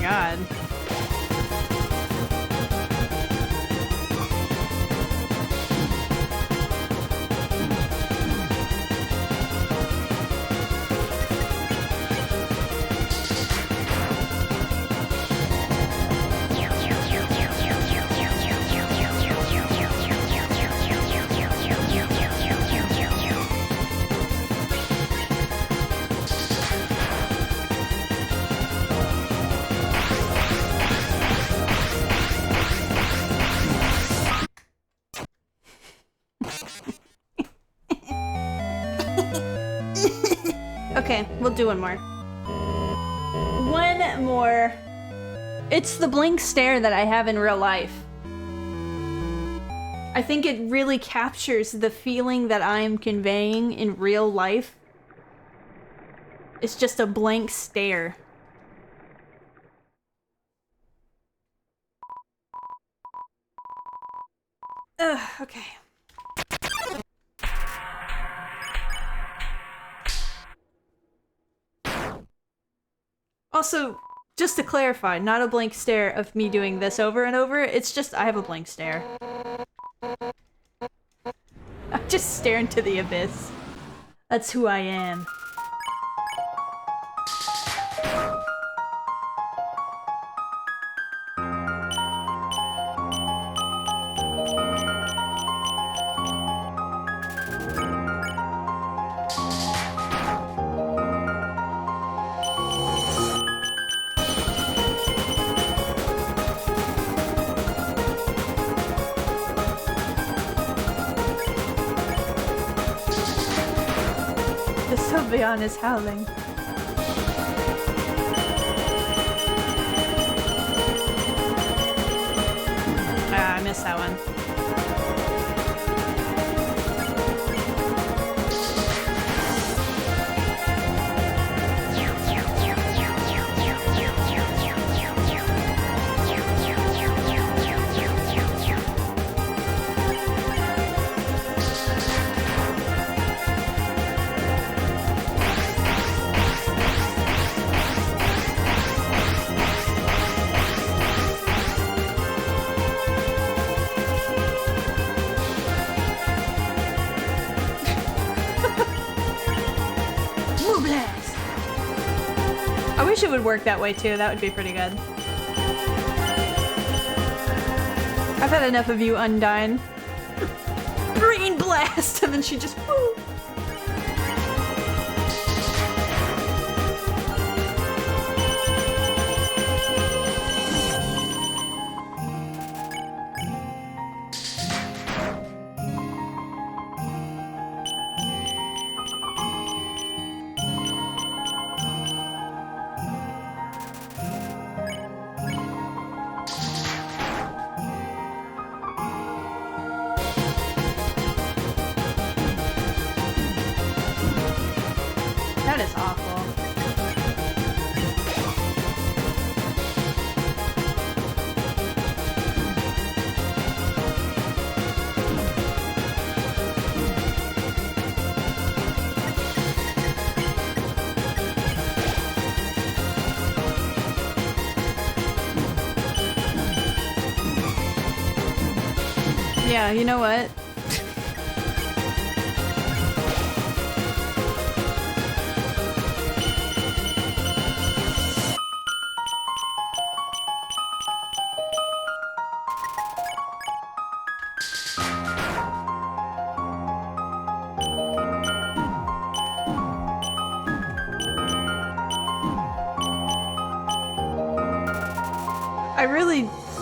God. Okay, we'll do one more. One more. It's the blink stare that I have in real life. I think it really captures the feeling that I am conveying in real life It's just a blank stare. Ugh, okay. Also, just to clarify, not a blank stare of me doing this over and over, it's just I have a blank stare. I just stare into the abyss. That's who I am. The Sylveon is howling. Ah, I missed that one. I wish it would work that way too, that would be pretty good. I've had enough of you, Undyne. Brain blast! And then she just woo! That is awful. Yeah, you know what?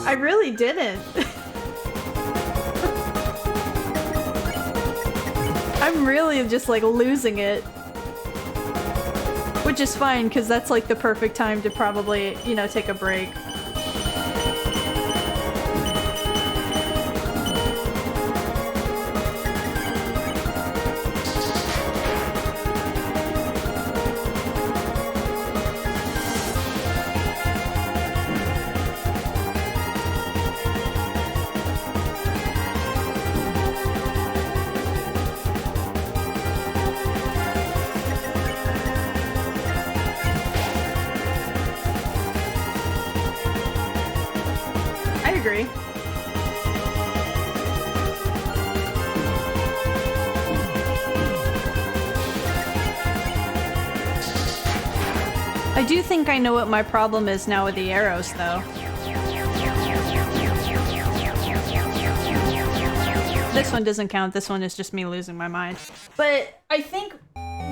I really didn't. I'm really just like losing it. Which is fine, because that's like the perfect time to probably, you know, take a break. I do think I know what my problem is now with the arrows, though. This one doesn't count, this one is just me losing my mind. But I think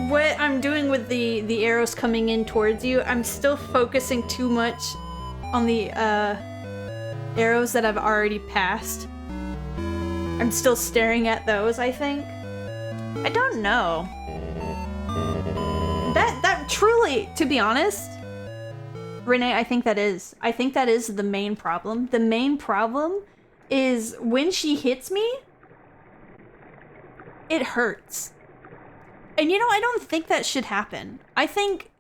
what I'm doing with the arrows coming in towards you, I'm still focusing too much on the arrows that I've already passed. I'm still staring at those, I think. I don't know. That truly, to be honest, Renee, I think that is the main problem. The main problem is when she hits me, it hurts. And you know, I don't think that should happen. I think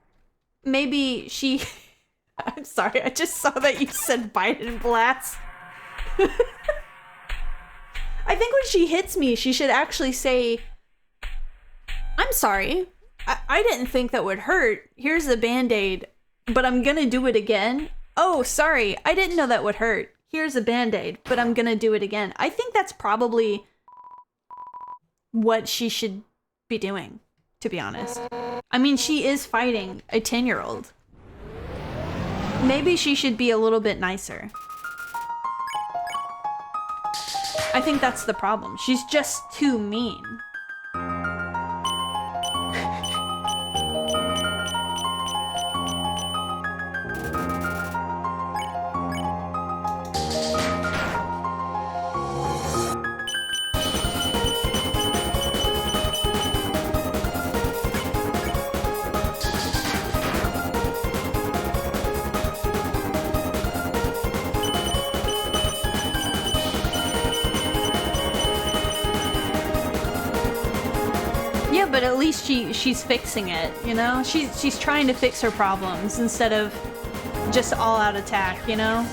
maybe she... I'm sorry, I just saw that you said Biden blast. I think when she hits me, she should actually say, I'm sorry. I didn't think that would hurt. Here's a Band-Aid, but I'm gonna do it again. Oh, sorry. I didn't know that would hurt. Here's a Band-Aid, but I'm gonna do it again. I think that's probably what she should be doing, to be honest. I mean, she is fighting a 10-year-old. Maybe she should be a little bit nicer. I think that's the problem. She's just too mean. Yeah, but at least she's fixing it, you know? She's trying to fix her problems instead of just all-out attack, you know?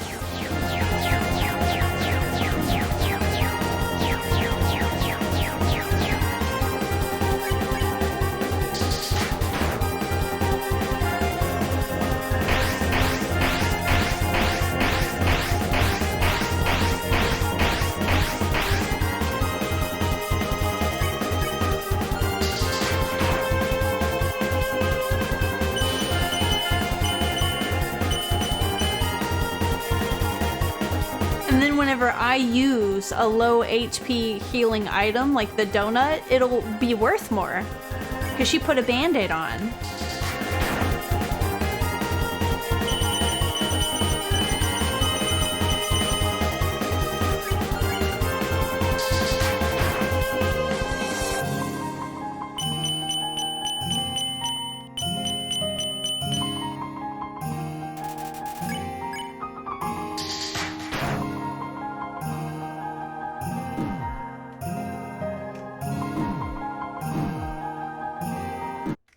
Whenever I use a low HP healing item like the donut, it'll be worth more because she put a Band-Aid on.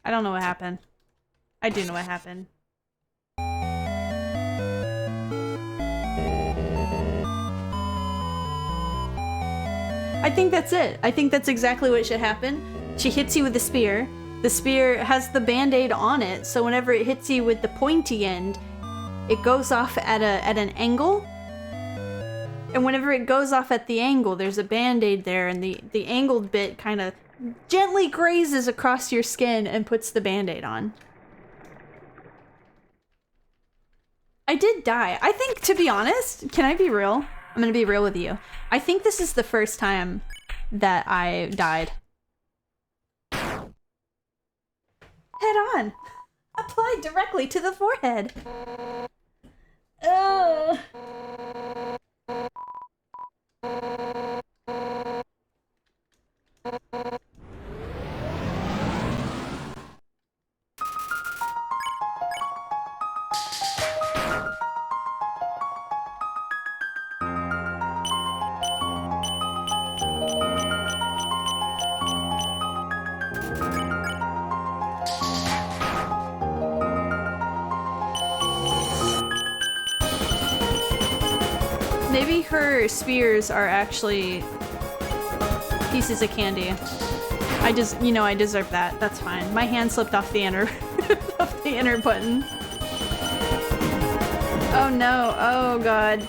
I don't know what happened. I do know what happened. I think that's it. I think that's exactly what should happen. She hits you with the spear. The spear has the Band-Aid on it, so whenever it hits you with the pointy end, it goes off at an angle. And whenever it goes off at the angle, there's a Band-Aid there, and the angled bit kind of gently grazes across your skin and puts the Band-Aid on. I did die. I think, to be honest, can I be real? I'm gonna be real with you. I think this is the first time that I died. Head on. Applied directly to the forehead. Ugh. Maybe her spears are actually pieces of candy. I deserve that. That's fine. My hand slipped off the enter off the enter button. Oh no. Oh god.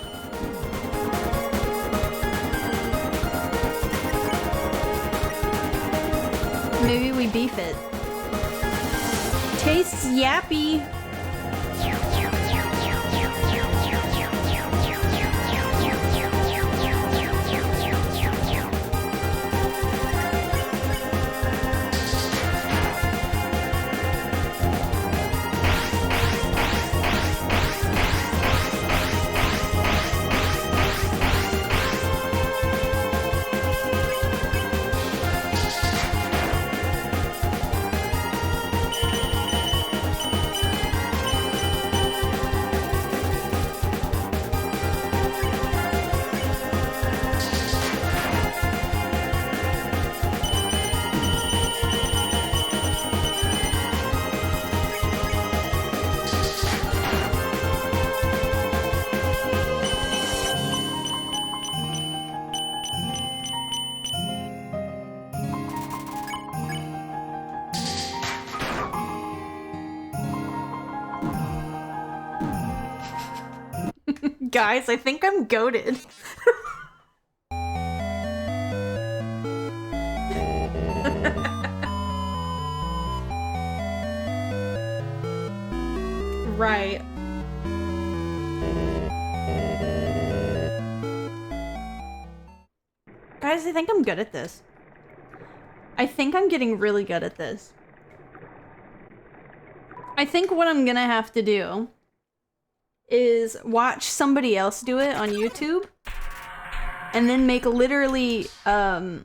Maybe we beef it. Tastes yappy. Guys, I think I'm goated. Right. Guys, I think I'm good at this. I think I'm getting really good at this. I think what I'm gonna have to do is watch somebody else do it on YouTube and then make literally all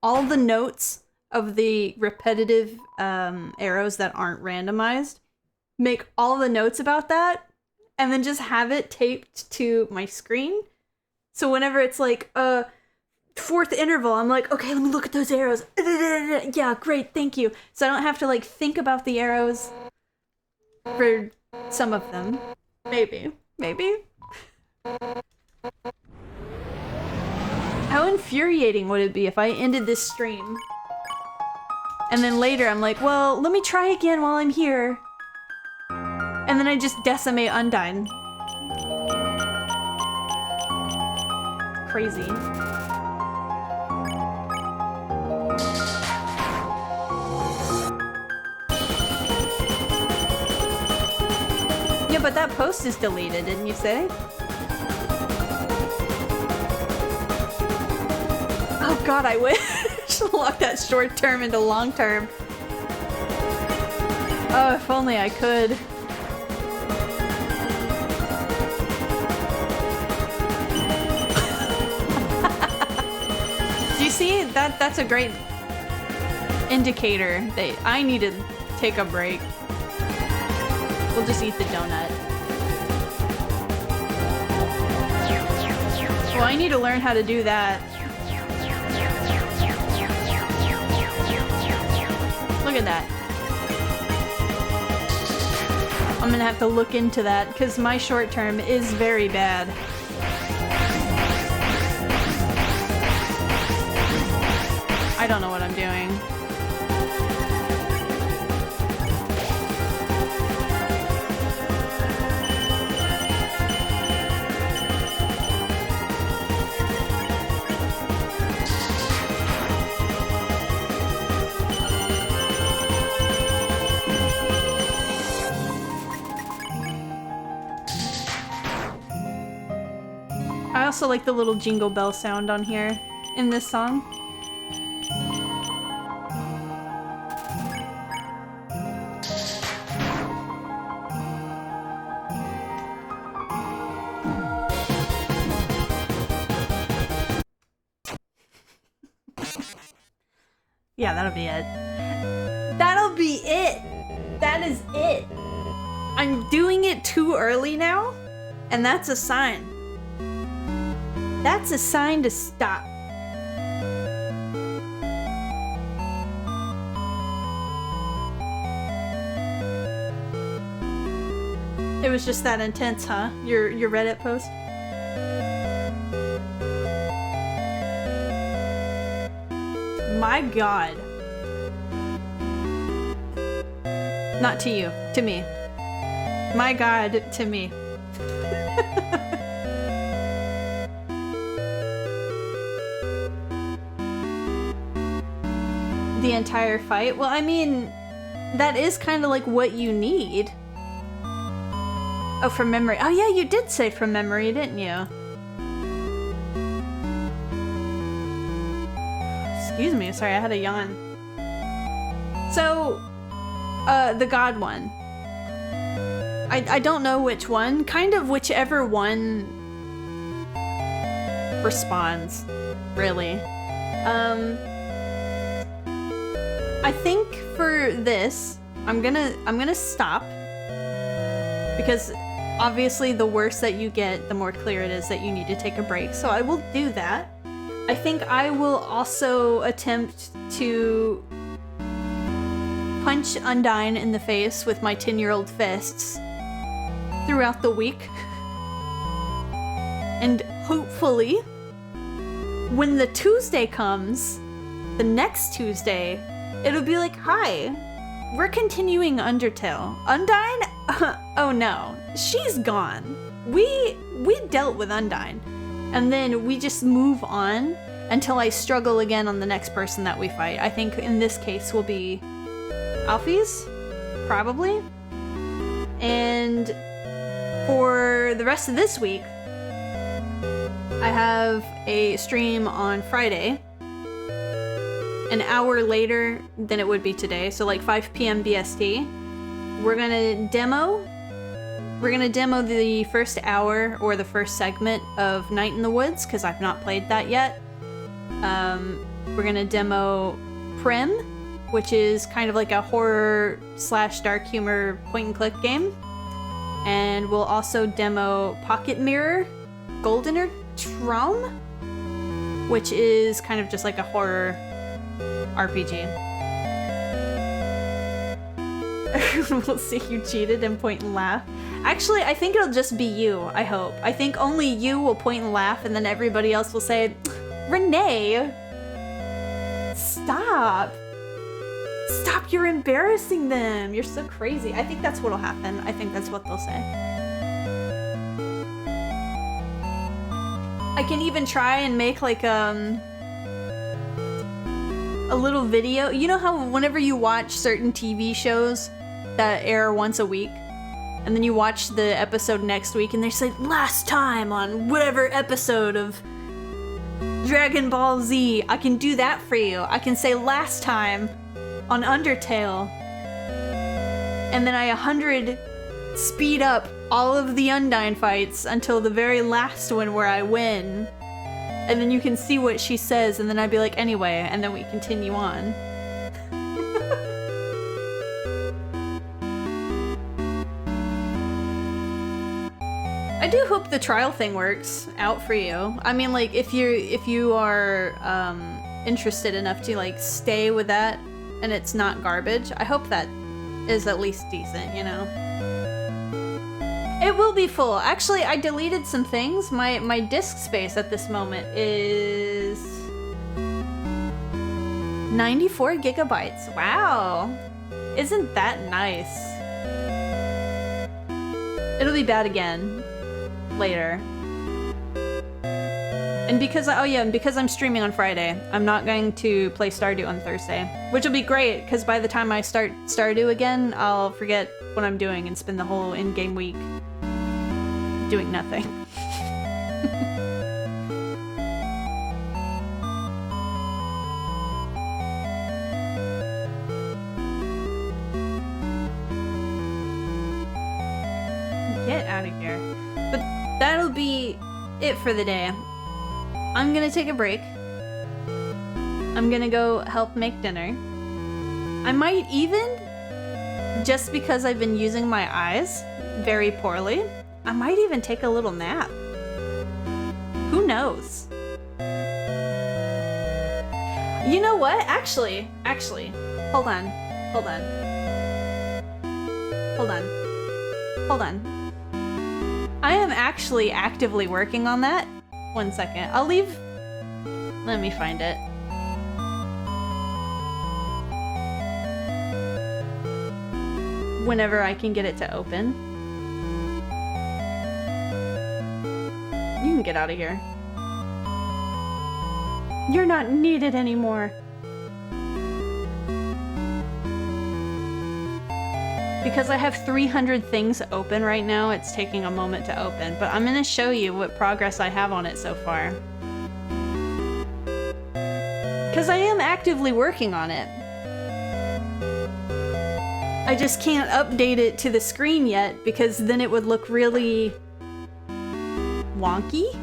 the notes of the repetitive arrows that aren't randomized, make all the notes about that, and then just have it taped to my screen. So whenever it's like, fourth interval, I'm like, okay, let me look at those arrows. Yeah, great, thank you. So I don't have to like think about the arrows for some of them. Maybe. How infuriating would it be if I ended this stream and then later I'm like, well, let me try again while I'm here. And then I just decimate Undyne. Crazy. Yeah, but that post is deleted, didn't you say? Oh god, I wish. Lock that short term into long term. Oh, if only I could. Do you see? That's a great indicator that I need to take a break. We'll just eat the donut. Well, I need to learn how to do that. Look at that. I'm gonna have to look into that because my short term is very bad. I don't know what I'm doing. I also like the little jingle bell sound on here in this song. Yeah, that'll be it. That'll be it! That is it! I'm doing it too early now, and that's a sign. That's a sign to stop. It was just that intense, huh? Your Reddit post? My god. Not to you, to me. My god, to me. The entire fight? Well, I mean, that is kind of like what you need. Oh, from memory. Oh yeah, you did say from memory, didn't you? Excuse me, sorry, I had a yawn. So, the god one. I don't know which one. Kind of whichever one responds, really. I think for this, I'm gonna stop. Because obviously the worse that you get, the more clear it is that you need to take a break. So I will do that. I think I will also attempt to punch Undyne in the face with my 10-year-old fists throughout the week. And hopefully, when the Tuesday comes, the next Tuesday, it'll be like, hi, we're continuing Undertale. Undyne? Oh no, she's gone. We we dealt with Undyne. And then we just move on until I struggle again on the next person that we fight. I think in this case will be Alfie's, probably. And for the rest of this week, I have a stream on Friday, an hour later than it would be today, so like 5 p.m. BST. We're gonna demo the first hour or the first segment of Night in the Woods, because I've not played that yet. We're gonna demo Prim, which is kind of like a horror / dark humor point and click game. And we'll also demo Pocket Mirror Goldener Traum, which is kind of just like a horror RPG. We'll see you cheated and point and laugh. Actually, I think it'll just be you, I hope. I think only you will point and laugh, and then everybody else will say, Renee, stop. Stop, you're embarrassing them. You're so crazy. I think that's what'll happen. I think that's what they'll say. I can even try and make like a little video. You know how whenever you watch certain TV shows that air once a week, and then you watch the episode next week and they say, last time on whatever episode of Dragon Ball Z, I can do that for you. I can say last time on Undertale. And then I 100 speed up all of the Undyne fights until the very last one where I win. And then you can see what she says, and then I'd be like, anyway, and then we continue on. I do hope the trial thing works out for you. I mean, like, if you are interested enough to like stay with that and it's not garbage, I hope that is at least decent, you know? It will be full. Actually, I deleted some things. My disk space at this moment is 94 gigabytes. Wow. Isn't that nice? It'll be bad again later. And because I'm streaming on Friday, I'm not going to play Stardew on Thursday, which will be great because by the time I start Stardew again, I'll forget what I'm doing and spend the whole in-game week doing nothing. Get out of here. But that'll be it for the day. I'm gonna take a break. I'm gonna go help make dinner. I might even, just because I've been using my eyes very poorly, I might even take a little nap. Who knows? You know what? Actually, hold on. I am actually actively working on that. 1 second. I'll leave. Let me find it. Whenever I can get it to open. You can get out of here. You're not needed anymore. Because I have 300 things open right now, it's taking a moment to open, but I'm gonna show you what progress I have on it so far. Because I am actively working on it. I just can't update it to the screen yet, because then it would look really wonky.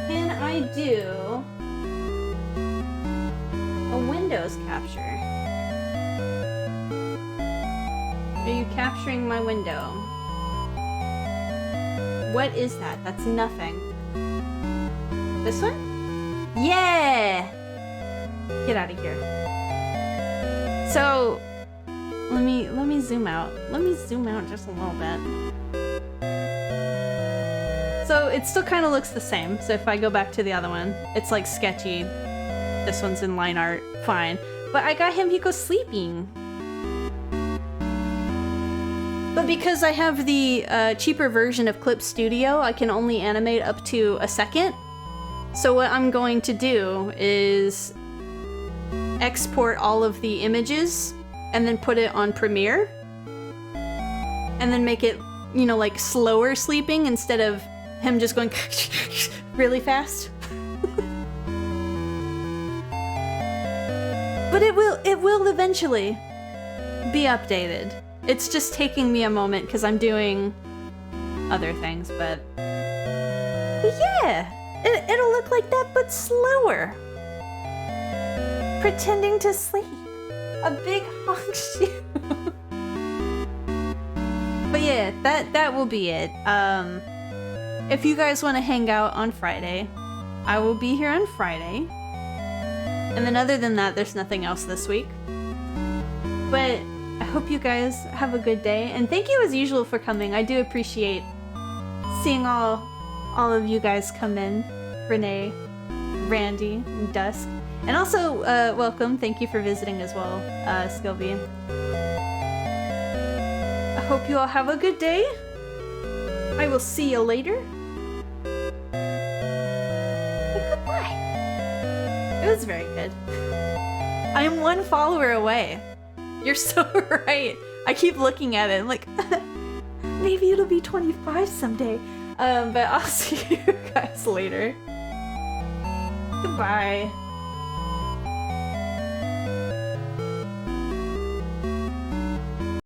Can I do a Windows capture? Are you capturing my window? What is that? That's nothing. This one? Yeah! Get out of here. So, let me zoom out. Let me zoom out just a little bit. So it still kind of looks the same. So if I go back to the other one, it's like sketchy. This one's in line art, fine. But I got him Hiko sleeping. But because I have the cheaper version of Clip Studio, I can only animate up to a second. So what I'm going to do is export all of the images and then put it on Premiere. And then make it, you know, like slower sleeping instead of him just going really fast. But it will eventually be updated. It's just taking me a moment because I'm doing other things, but yeah, it'll look like that, but slower. Pretending to sleep. A big honk shoe. But yeah, that will be it. If you guys want to hang out on Friday, I will be here on Friday. And then other than that, there's nothing else this week. But I hope you guys have a good day, and thank you as usual for coming. I do appreciate seeing all of you guys come in. Renee, Randy, and Dusk. And also, welcome. Thank you for visiting as well, Skilby. I hope you all have a good day. I will see you later. And goodbye. It was very good. I am 1 follower away. You're so right. I keep looking at it. I'm like, maybe it'll be 25 someday. But I'll see you guys later. Goodbye.